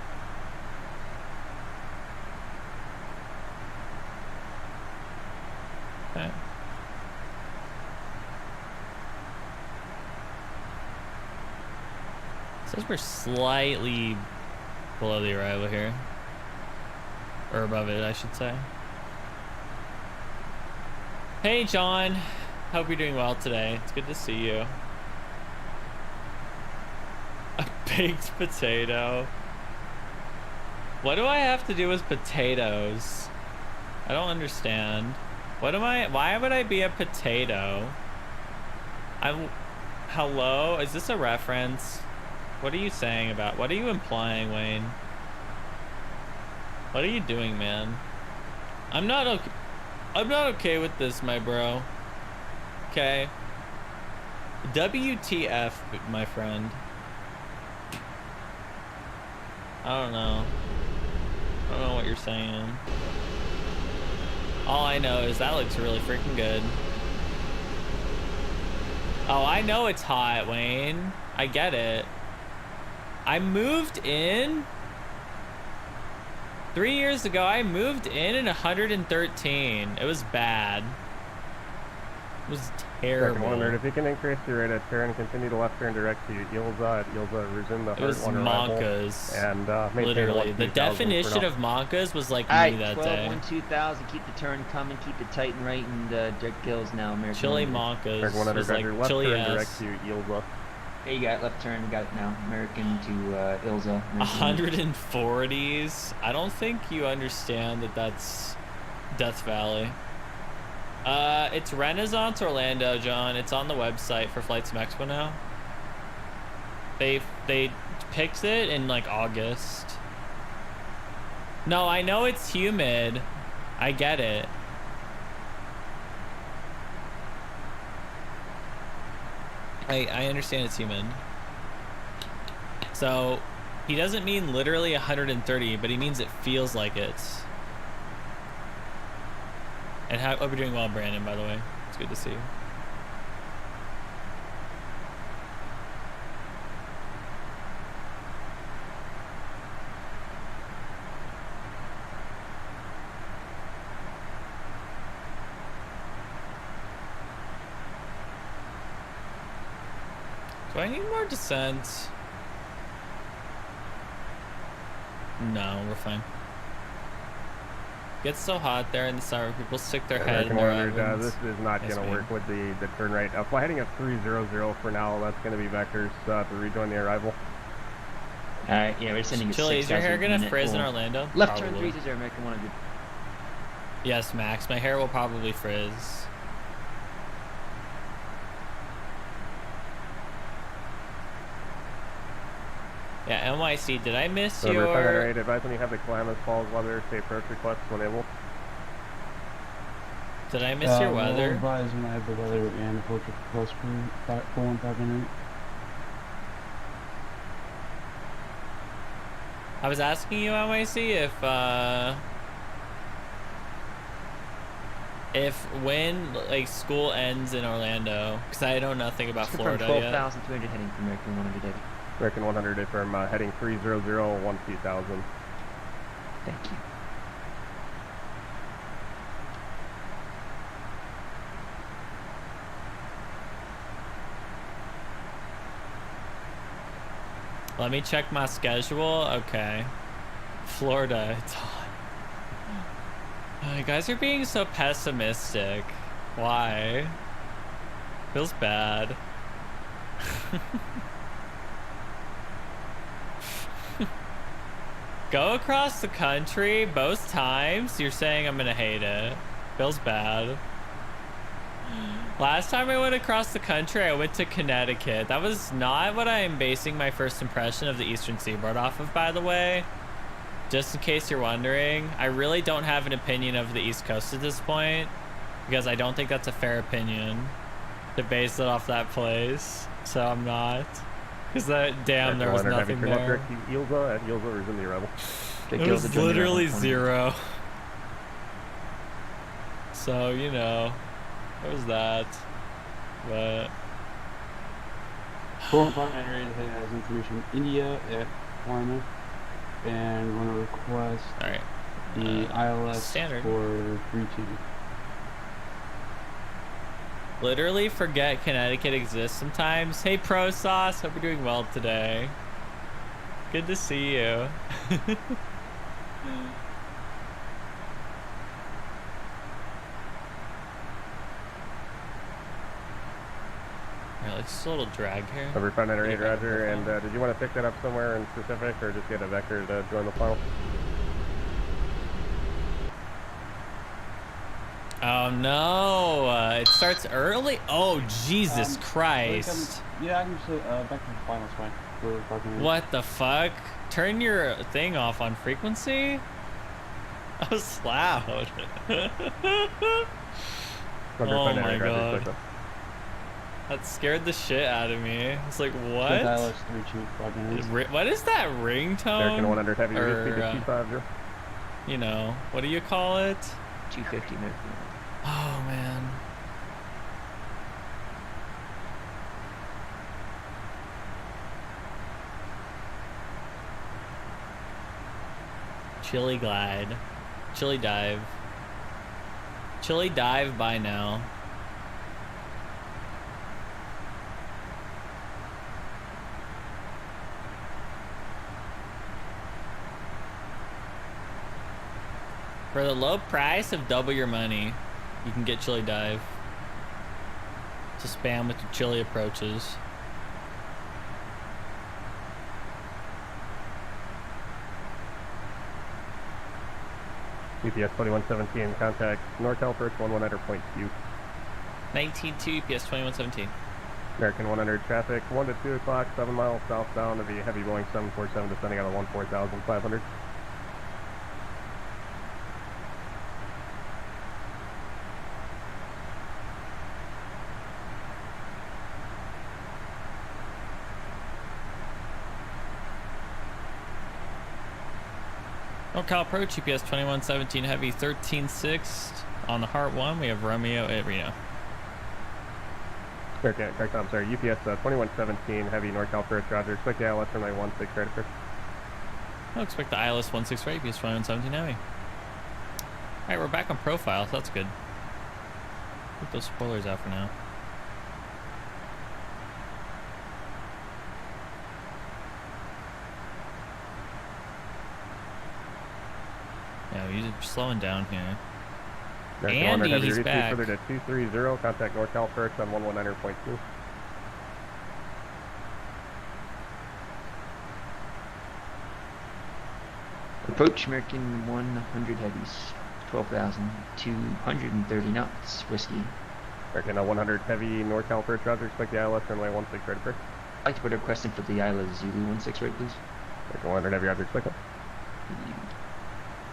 Okay. It says we're slightly below the arrival here. Or above it, I should say. Hey, John. Hope you're doing well today. It's good to see you. A baked potato. What do I have to do with potatoes? I don't understand. Why would I be a potato? Hello? Is this a reference? What are you saying about, what are you implying, Wayne? What are you doing, man? I'm not okay with this, my bro. Okay. WTF, my friend. I don't know. I don't know what you're saying. All I know is that looks really freaking good. Oh, I know it's hot, Wayne. I get it. I moved in 3 years ago. I moved in 113. It was bad. It was terrible. Second 100, if you can increase your rate of turn, continue to left turn direct to Ilza. At Ilza, resume the It was hard one arrival, Monkas. and maintain Literally. The 1-2,000 definition for of Monkas was like Alright, me that 12, day. 1, 2000. Keep the turn coming. Keep it tight and right. And direct gills now, American. Chili 100. Monkas American 100, was like Roger, left chili turn ass. direct to Ilza. Hey, you got it, left turn. Got it now. American to Ilza. American 140s. I don't think you understand that that's Death Valley. It's Renaissance Orlando, John. It's on the website for Flights from Expo now. They picked it in like August. No, I know it's humid. I get it. I understand it's humid. So he doesn't mean literally 130, but he means it feels like it. And hope you're doing well, Brandon, by the way. It's good to see you. Do I need more descent? No, we're fine. Gets so hot there in the summer, people stick their head in American their 100, ovens. this is not Yes, going to ma'am. work with the turn right. Fly heading at 300 for now. That's going to be vectors to rejoin the arrival. Alright, yeah, we're sending a Chili, 6 is your hair guys gonna minute frizz in full. Orlando? Left turn Probably. 3 American 100. Yes, Max. My hair will probably frizz. Yeah, NYC, did I miss Over your... 508, advise when you have the Calamus Falls weather, say approach requests when able. Did I miss your We'll weather? advise when I have the weather and approach request for 508. I was asking you, NYC, if when like school ends in Orlando, because I know nothing about Confirm Florida yet. 12,200 heading for American 100, David. American 100 affirm heading 300, 1-2000. Thank you. Let me check my schedule. Okay. Florida, it's hot. You guys are being so pessimistic. Why? Feels bad. Go across the country both times. You're saying I'm gonna hate it. Feels bad. Last time I went across the country, I went to Connecticut. That was not what I am basing my first impression of the Eastern Seaboard off of, by the way. Just in case you're wondering, I really don't have an opinion of the East Coast at this point, because I don't think that's a fair opinion to base it off that place. So I'm not. Because damn, there was nothing there. At Ilza, resume the arrival. It was literally 0. So, you know, there was that. But 4598 has information India at Plymouth and want to request alright. the ILS standard. for 32. Literally forget Connecticut exists sometimes. Hey, Pro Sauce, hope you're doing well today. Good to see you. it's a little drag here. Over 598, Get it back roger. on And the did you want to pick that up somewhere in specific, or just get a vector to join the final? Oh no! It starts early. Oh Jesus Christ! Yeah, I can just back to the final fine. We're parking. What the fuck? Turn your thing off on frequency? That was loud. Oh my god. That scared the shit out of me. It's like, what? What is that ringtone? American 100 heavy, Or, speed to 250. you know, what do you call it? 250 American. Oh man. Chili glide. Chili dive. Chili dive by now. For the low price of double your money, you can get chili dive. To spam with your chili approaches. UPS 2117, contact NorCal first 119.2. 19-2 UPS 2117. American 100 traffic, 1 to 2 o'clock, 7 miles southbound of the heavy Boeing 747 descending on a 14,500. NorCal approach, UPS 2117 heavy 13-6 on the Heart 1. We have Romeo at Reno. Okay, correct, I'm sorry, UPS 2117 heavy NorCal approach, roger. Expect the ILS runway 16 right approach. I'll expect the ILS 16 right, UPS 2117 heavy. Alright, we're back on profile, so that's good. Put those spoilers out for now. Yeah, we're slowing down here. American Andy, 100 heavy, he's repeat back. further to 230, contact NorCal first on 119.2. Approach American 100 heavies, 12,230 knots, whiskey. American 100 heavy NorCal first, roger. Expect the ILS runway 16 right approach. I'd like to put a request in for the Isla Zulu 16 right, please. American 100 heavy, roger. Expect it.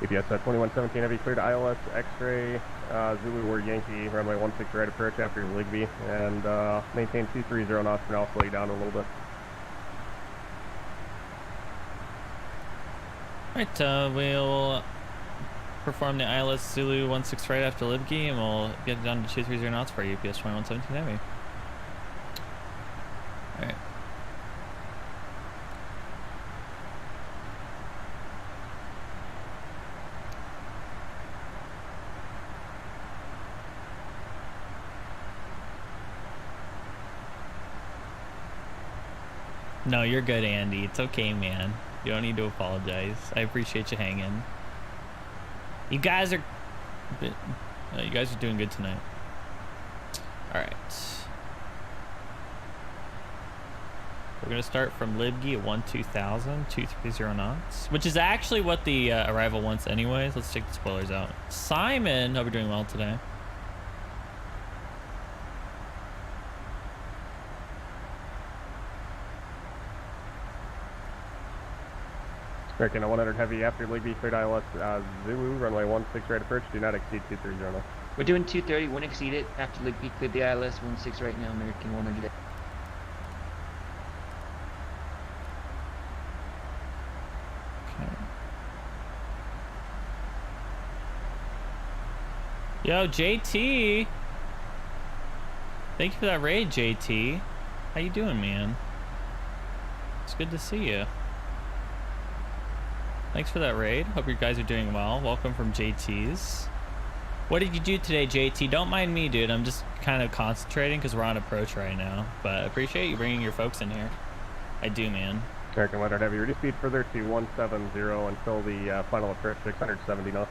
UPS 2117 heavy, cleared ILS X-ray, Zulu or Yankee, runway 16 right approach after Ligby, and maintain 230 knots for now, slow you down a little bit. Alright, we'll perform the ILS Zulu 16 right after Libgy, and we'll get it down to 230 knots for UPS 2117 heavy. Alright. No, you're good, Andy. It's okay, man. You don't need to apologize. I appreciate you hanging. You guys are doing good tonight. All right. We're gonna start from Libgy at 12,000, 230 knots, which is actually what the arrival wants anyways. Let's take the spoilers out. Simon, hope you're doing well today. American 100 heavy after Ligby, cleared ILS Zulu, runway 16 right approach, do not exceed 230 knots. We're doing 230, won't exceed it. After Ligby, cleared the ILS 16 right now, American 100. Okay. Yo, JT. Thank you for that raid, JT. How you doing, man? It's good to see you. Thanks for that raid. Hope you guys are doing well. Welcome from JT's. What did you do today, JT? Don't mind me, dude. I'm just kind of concentrating because we're on approach right now. But I appreciate you bringing your folks in here. I do, man. American 100 heavy, reduce speed further to 170 until the final approach, 670 knots.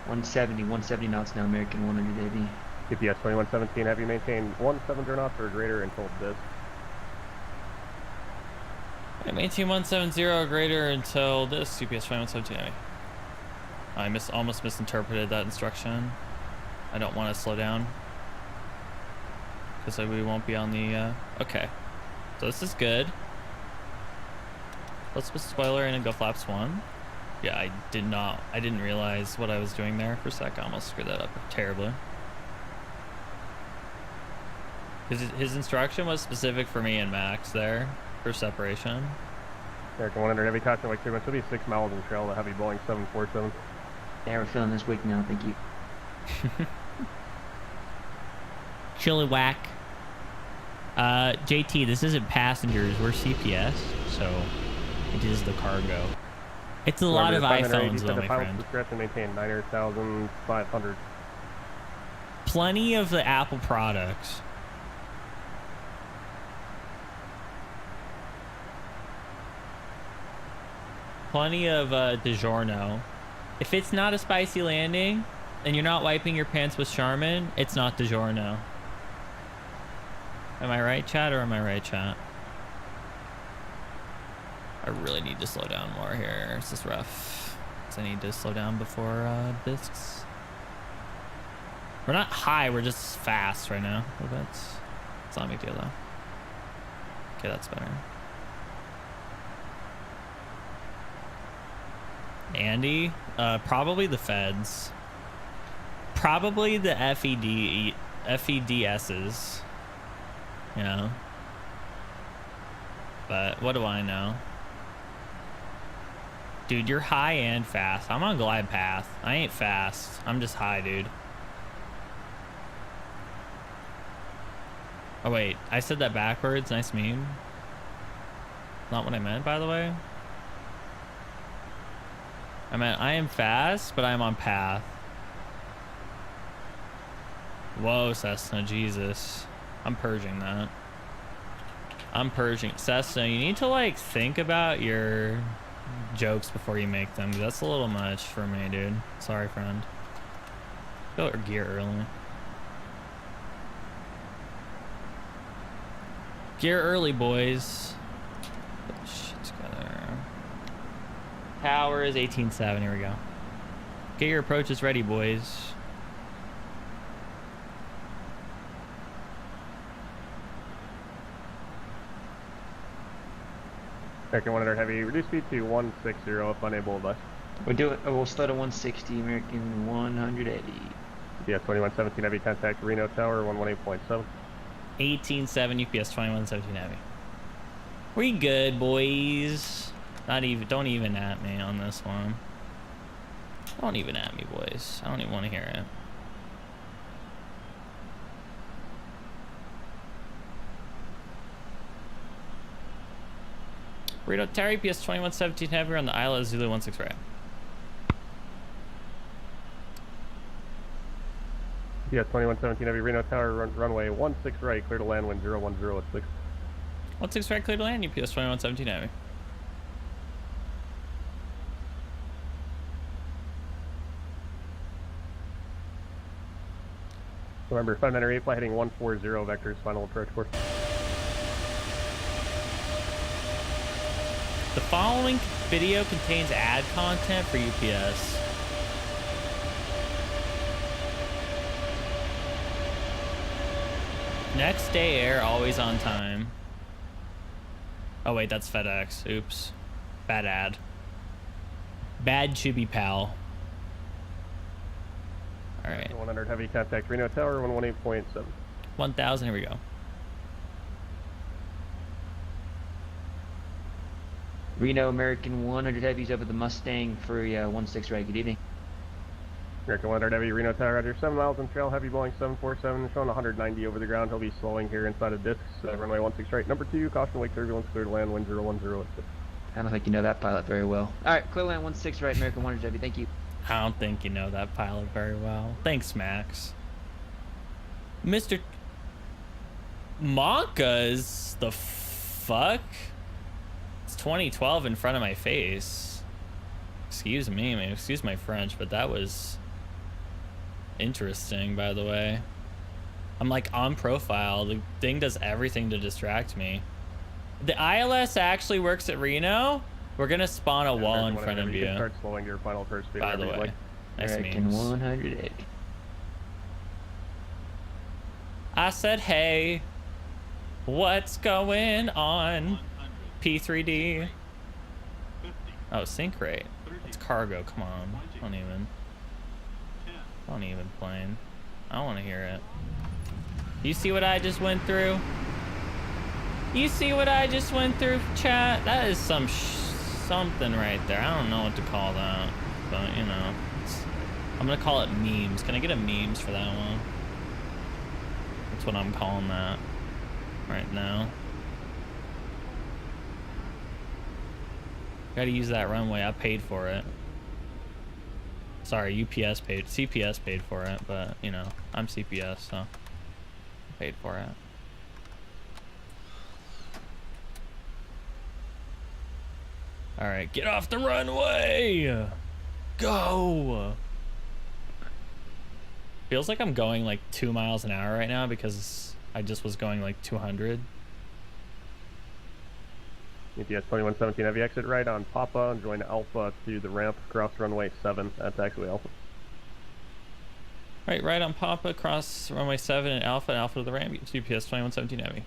170 knots now, American 100 heavy. UPS 2117 heavy, maintain 170 knots or greater until this. maintain 170 or greater until this CPS 2117. I almost misinterpreted that instruction. I don't want to slow down because we won't be on the okay, so this is good. Let's put spoiler in and go flaps 1. Yeah, I didn't realize what I was doing there for a sec. I almost screwed that up terribly. His instruction was specific for me and Max there for separation. American 100 heavy caution wake 3 months. It'll be 6 miles in trail. The heavy Boeing 747. Yeah, we're feeling this week now. Thank you. Chili whack. JT, this isn't passengers. We're CPS, so it is the cargo. It's a lot of iPhones, though, my friend. Discretion maintain 9,500. Plenty of the Apple products. Plenty of DiGiorno. If it's not a spicy landing and you're not wiping your pants with Charmin, it's not DiGiorno. Am I right, chat, or am I right, chat? I really need to slow down more here. This is rough. I need to slow down before discs. We're not high, we're just fast right now. A little bit. It's not a big deal though. Okay, that's better. Andy, probably the feds. Probably the FEDSs. You know. But what do I know? Dude, you're high and fast. I'm on glide path. I ain't fast. I'm just high, dude. Oh wait, I said that backwards. Nice meme. Not what I meant, by the way. I meant I am fast, but I'm on path. Whoa, Cessna, Jesus. I'm purging that. I'm purging. Cessna, you need to like think about your jokes before you make them. That's a little much for me, dude. Sorry, friend. Go gear early. Gear early, boys. Put this shit together. Power is 18.7. Here we go. Get your approaches ready, boys. American 100 heavy, reduce speed to 160 if unable to less. We'll do it. Oh, we'll start at 160. American 180. UPS 2117 heavy contact Reno Tower 118.7. 18.7 UPS 2117 heavy. We good, boys. Don't even at me on this one. Don't even at me, boys. I don't even want to hear it. Reno Tower UPS 2117 heavy on the Isla Zulu 16 right. UPS 2117 heavy Reno Tower runway 16 right, clear to land wind 010 at 6. 16 right, clear to land UPS 2117 heavy. Remember, 598 flight heading 140 vectors, final approach course. The following video contains ad content for UPS. Next day air, always on time. Oh wait, that's FedEx. Oops. Bad ad. Bad chibi pal. Alright. 100 heavy contact Reno Tower 118.7. 1000, here we go. Reno American 100 heavies over the Mustang for 16 right. Good evening. American 100 heavy Reno Tower Roger, 7 miles in trail, heavy Boeing 747, showing 190 over the ground. He'll be slowing here inside of discs, runway 16 right. Number 2, caution wake turbulence, clear to land, wind 010 at 6. I don't think you know that pilot very well. Alright, clear land 16 right, American 100 heavy, thank you. I don't think you know that pilot very well. Thanks, Max. Mr. Monkas, the fuck? It's 2012 in front of my face. Excuse me, man. Excuse my French, but that was interesting, by the way. I'm like on profile. The thing does everything to distract me. The ILS actually works at Reno. We're gonna spawn a wall in front of You can you. start slowing your final curve speed. By the whenever way, you'd like. nice American memes. 108. I said, hey, what's going on? P3D. Oh, sync rate. It's cargo. Come on. Don't even plane. I don't want to hear it. You see what I just went through? You see what I just went through, chat? That is something right there. I don't know what to call that, but you know, I'm gonna call it memes. Can I get a memes for that one? That's what I'm calling that right now. Gotta use that runway. I paid for it. Sorry, CPS paid for it, but you know, I'm CPS, so I paid for it. All right, get off the runway. Go. Feels like I'm going like 2 miles an hour right now because I just was going like 200. ETS 2117 heavy exit right on Papa and join Alpha to the ramp across runway 7. That's actually Alpha. Right on Papa, cross runway 7 and Alpha to the ramp. GPS 2117 heavy.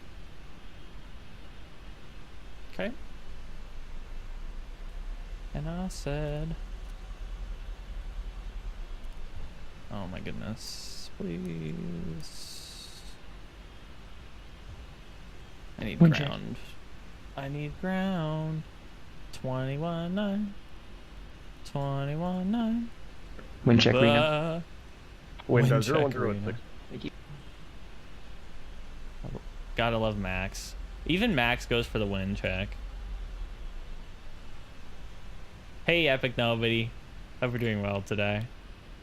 Okay. And I said, oh my goodness, please. I need Wind ground. I need ground. 21-9. 21-9. Wind check, Reno. Window Wind check, 0106. Thank you. Gotta love Max. Even Max goes for the wind check. Hey, Epic Nobody. Hope we're doing well today.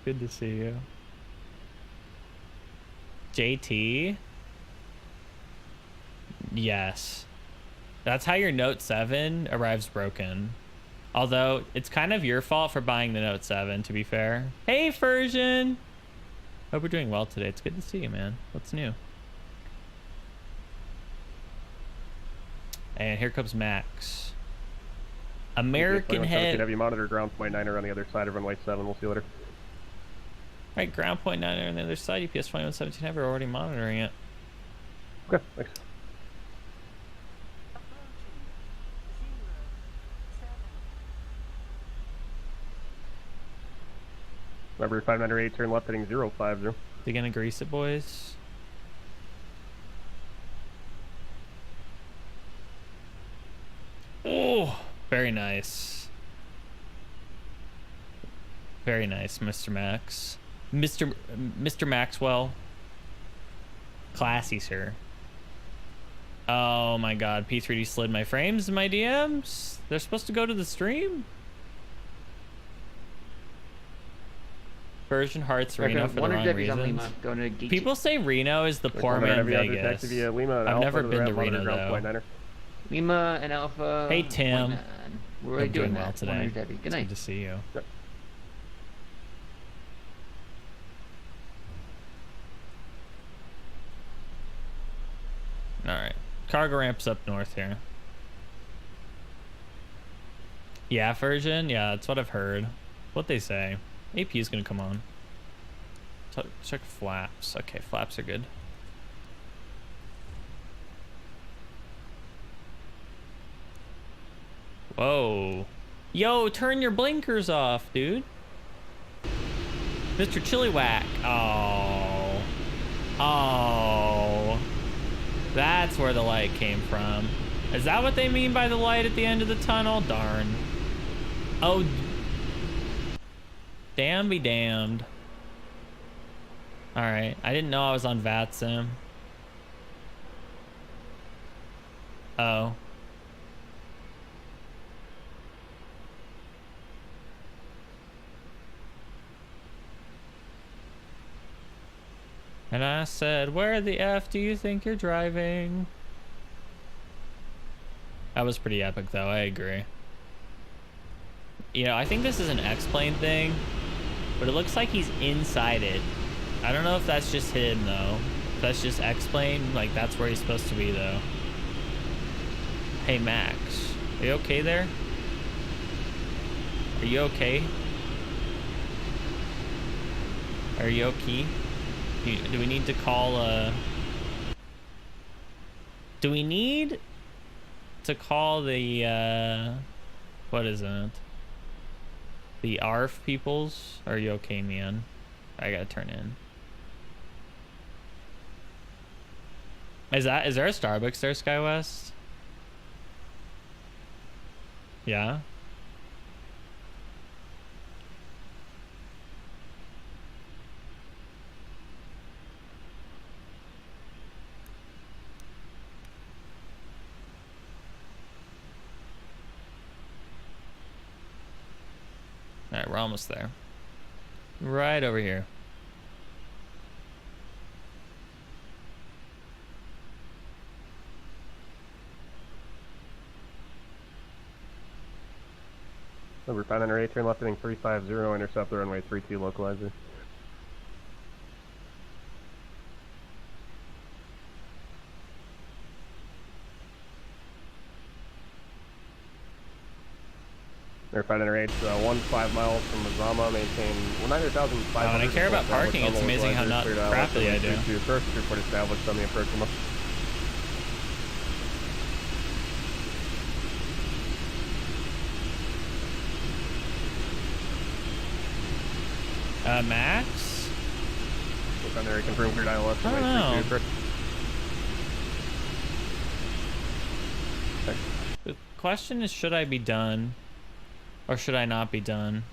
Good to see you. JT? Yes. That's how your Note 7 arrives broken. Although, it's kind of your fault for buying the Note 7, to be fair. Hey, Version! Hope we're doing well today. It's good to see you, man. What's new? And here comes Max. American head. Heavy monitor ground point 9er on the other side of runway 7. We'll see you later. Right, ground point 9 on the other side. UPS 2117 heavy. We're already monitoring it. Okay, thanks. Remember 598, turn left heading 050. They gonna grease it, boys? Oh, very nice. Very nice, Mr. Max. Mr. Maxwell. Classy, sir. Oh my god, P3D slid my frames in my DMs? They're supposed to go to the stream? Version Hearts Reno for the wrong reasons. People say Reno is the poor man Vegas. I've never been to Reno though. Lima and Alpha. Hey Tim. We're really doing well that today. Good night. Good to see you. Yep. All right, cargo ramps up north here. Yeah, Version. Yeah, that's what I've heard. What they say. AP is gonna come on. Check flaps. Okay, flaps are good. Whoa. Yo, turn your blinkers off, dude. Mr. Chilliwack. Oh. Oh. That's where the light came from. Is that what they mean by the light at the end of the tunnel? Darn. Oh. Damn be damned. Alright, I didn't know I was on VATSIM. Oh. And I said, where the F do you think you're driving? That was pretty epic though, I agree. You know, I think this is an X-plane thing, but it looks like he's inside it. I don't know if that's just hidden though. If that's just X-plane, like that's where he's supposed to be though. Hey, Max. Are you okay there? Are you okay? Are you okay? Do we need to call, do we need to call the, what is it? The ARF peoples? Are you okay, man? I gotta turn in. Is there a Starbucks there, SkyWest? Yeah. All right, we're almost there. Right over here. Number 508, turn left heading 350, intercept the runway 32 localizer. Number 508, 15 miles from Mazama, maintain 9,500. When I care about parking, it's amazing how not crappily I do. First report established on the approach from Max? Look on there, confirm cleared aisle left. I don't know. The question is, should I be done? Or should I not be done?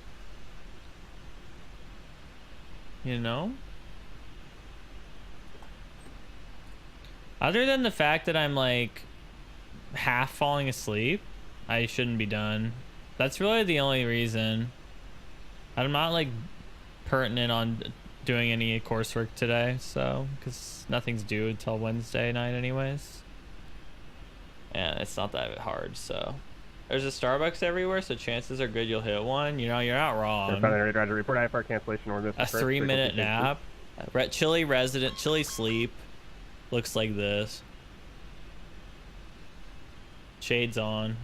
You know? Other than the fact that I'm like half falling asleep, I shouldn't be done. That's really the only reason. I'm not like pertinent on doing any coursework today, so because nothing's due until Wednesday night anyways, and it's not that hard. So there's a Starbucks everywhere, so chances are good you'll hit one. You know, you're not wrong. Roger, report IFR cancellation or this. A 3-minute nap, chilly sleep looks like this. Shades on.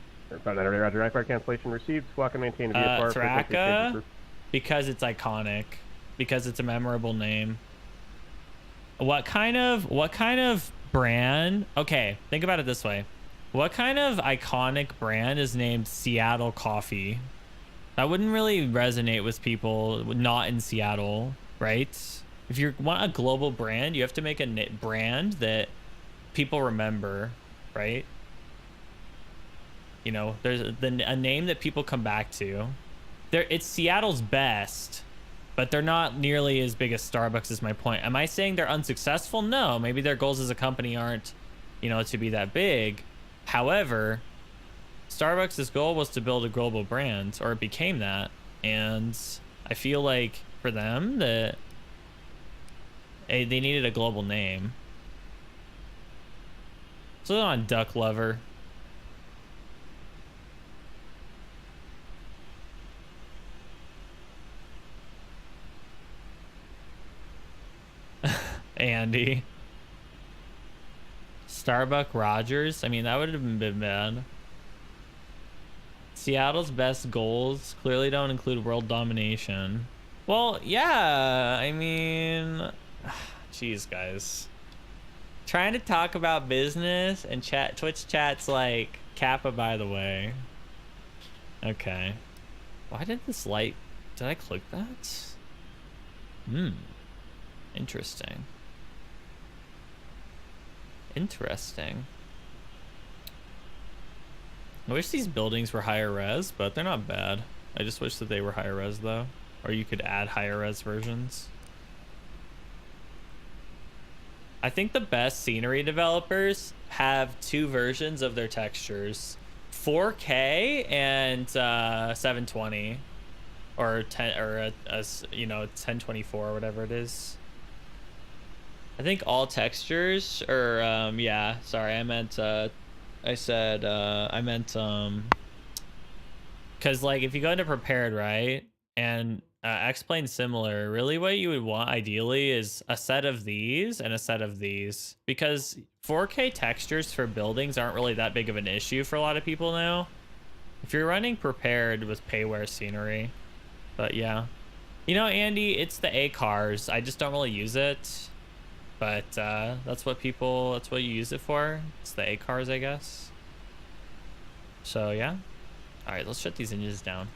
Roger, IFR cancellation received. Squawk and maintain VFR. Thraka, because it's iconic, because it's a memorable name. What kind of brand? Okay, think about it this way. What kind of iconic brand is named Seattle Coffee? That wouldn't really resonate with people not in Seattle, right? If you want a global brand, you have to make a brand that people remember, right? You know, there's a name that people come back to. It's Seattle's best, but they're not nearly as big as Starbucks is my point. Am I saying they're unsuccessful? No, maybe their goals as a company aren't, you know, to be that big. However, Starbucks' goal was to build a global brand, or it became that. And I feel like for them that they needed a global name. So they're on Duck Lover. Andy. Starbuck Rogers. I mean, that would have been bad. Seattle's best goals clearly don't include world domination. Well, yeah, I mean, jeez, guys. Trying to talk about business and Twitch chat's like, Kappa, by the way. Okay. Why did this light, did I click that? Interesting. Interesting. I wish these buildings were higher res, but they're not bad. I just wish that they were higher res though. Or you could add higher res versions. I think the best scenery developers have two versions of their textures. 4K and 720. Or 10 or you know, 1024 or whatever it is. I think all textures, or yeah, sorry, I meant because like if you go into prepared, right, and X-Plane similar. Really what you would want ideally is a set of these and a set of these, because 4K textures for buildings aren't really that big of an issue for a lot of people now. If you're running prepared with payware scenery. But yeah. You know, Andy, it's the A cars. I just don't really use it. But that's what you use it for. It's the A cars, I guess. So yeah. All right, let's shut these engines down.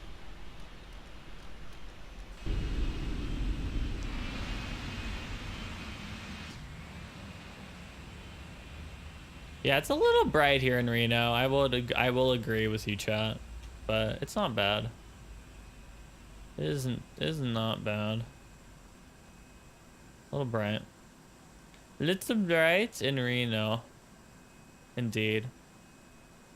Yeah, it's a little bright here in Reno. I will agree with you, chat, but it's not bad. It is not bad. A little bright. Little bright in Reno. Indeed.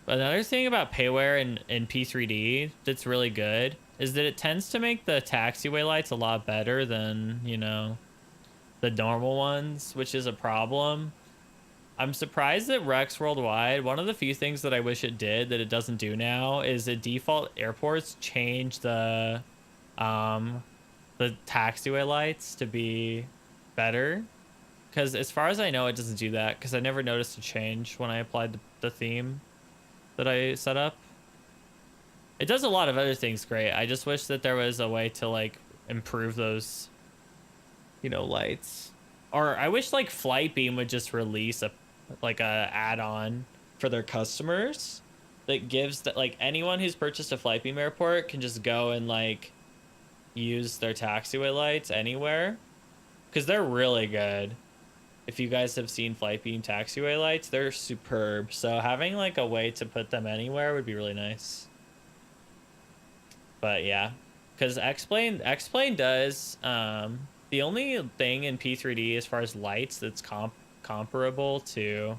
But another thing about payware in P3D that's really good is that it tends to make the taxiway lights a lot better than, you know, the normal ones, which is a problem. I'm surprised that Rex Worldwide, one of the few things that I wish it did that it doesn't do now is the default airports change the taxiway lights to be better. Because as far as I know, it doesn't do that, because I never noticed a change when I applied the theme that I set up. It does a lot of other things great. I just wish that there was a way to like improve those, you know, lights. Or I wish like Flightbeam would just release a add-on for their customers that gives that like anyone who's purchased a Flightbeam airport can just go and like use their taxiway lights anywhere, because they're really good. If you guys have seen Flightbeam taxiway lights, they're superb. So having like a way to put them anywhere would be really nice. But yeah, because X-Plane does the only thing in P3D as far as lights that's comparable to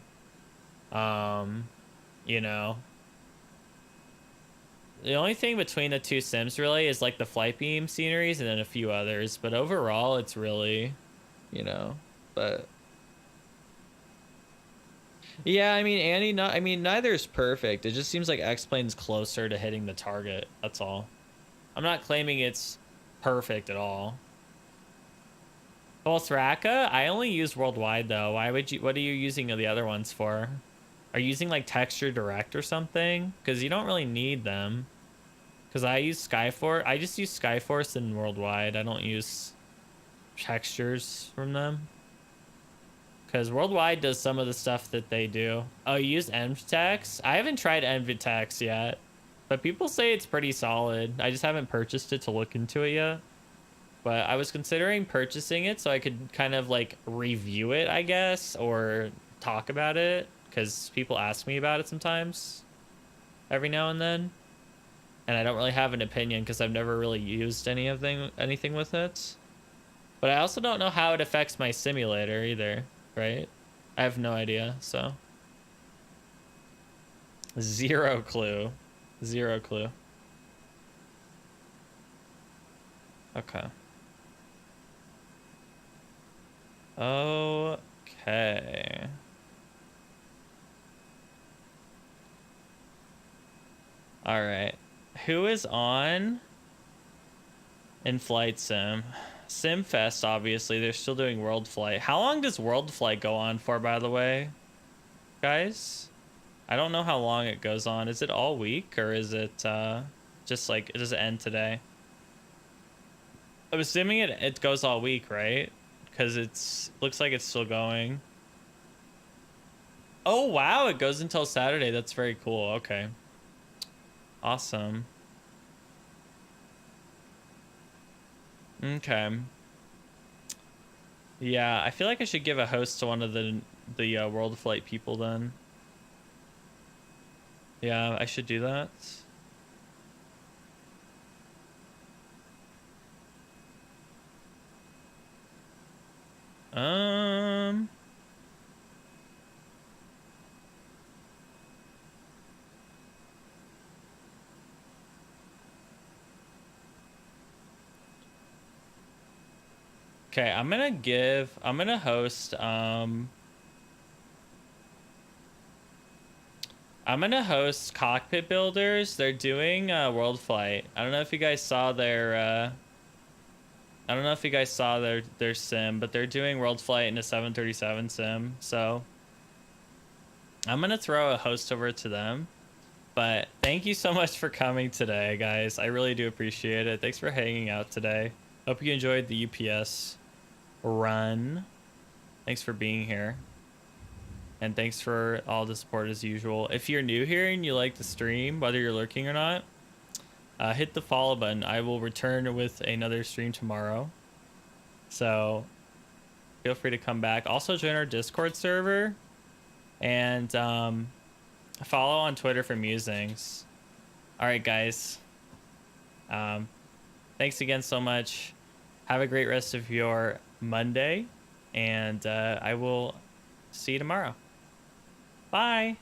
you know, the only thing between the two sims really is like the Flightbeam sceneries and then a few others, but overall it's really, you know, but yeah, I mean, Andy, neither is perfect. It just seems like X-Plane's closer to hitting the target. That's all. I'm not claiming it's perfect at all. Well, Thraka, I only use Worldwide though. Why would you? What are you using the other ones for? Are you using like Texture Direct or something? Because you don't really need them. Because I use Skyforce. I just use Skyforce in Worldwide. I don't use textures from them. Because Worldwide does some of the stuff that they do. Oh, you use Envtex? I haven't tried Envtex yet, but people say it's pretty solid. I just haven't purchased it to look into it yet. But I was considering purchasing it so I could kind of like review it, I guess, or talk about it, because people ask me about it sometimes, every now and then. And I don't really have an opinion because I've never really used anything with it. But I also don't know how it affects my simulator either. Right? I have no idea, so. Zero clue. Zero clue. Okay. Okay. All right. Who is on in Flight Sim? Simfest, obviously. They're still doing World Flight. How long does World Flight go on for, by the way, guys? I don't know how long it goes on. Is it all week, or is it just like, does it end today? I'm assuming it goes all week, right? Because looks like it's still going. Oh, wow. It goes until Saturday. That's very cool. Okay. Awesome. Okay. Yeah, I feel like I should give a host to one of the World Flight people then. Yeah, I should do that. Okay, I'm gonna host Cockpit Builders. They're doing World Flight. I don't know if you guys saw their I don't know if you guys saw their sim, but they're doing World Flight in a 737 sim. So I'm gonna throw a host over to them. But thank you so much for coming today, guys. I really do appreciate it. Thanks for hanging out today. Hope you enjoyed the UPS run. Thanks for being here. And thanks for all the support as usual. If you're new here and you like the stream, whether you're lurking or not, hit the follow button. I will return with another stream tomorrow. So feel free to come back. Also join our Discord server. And follow on Twitter for musings. All right, guys. Thanks again so much. Have a great rest of your Monday. And I will see you tomorrow. Bye.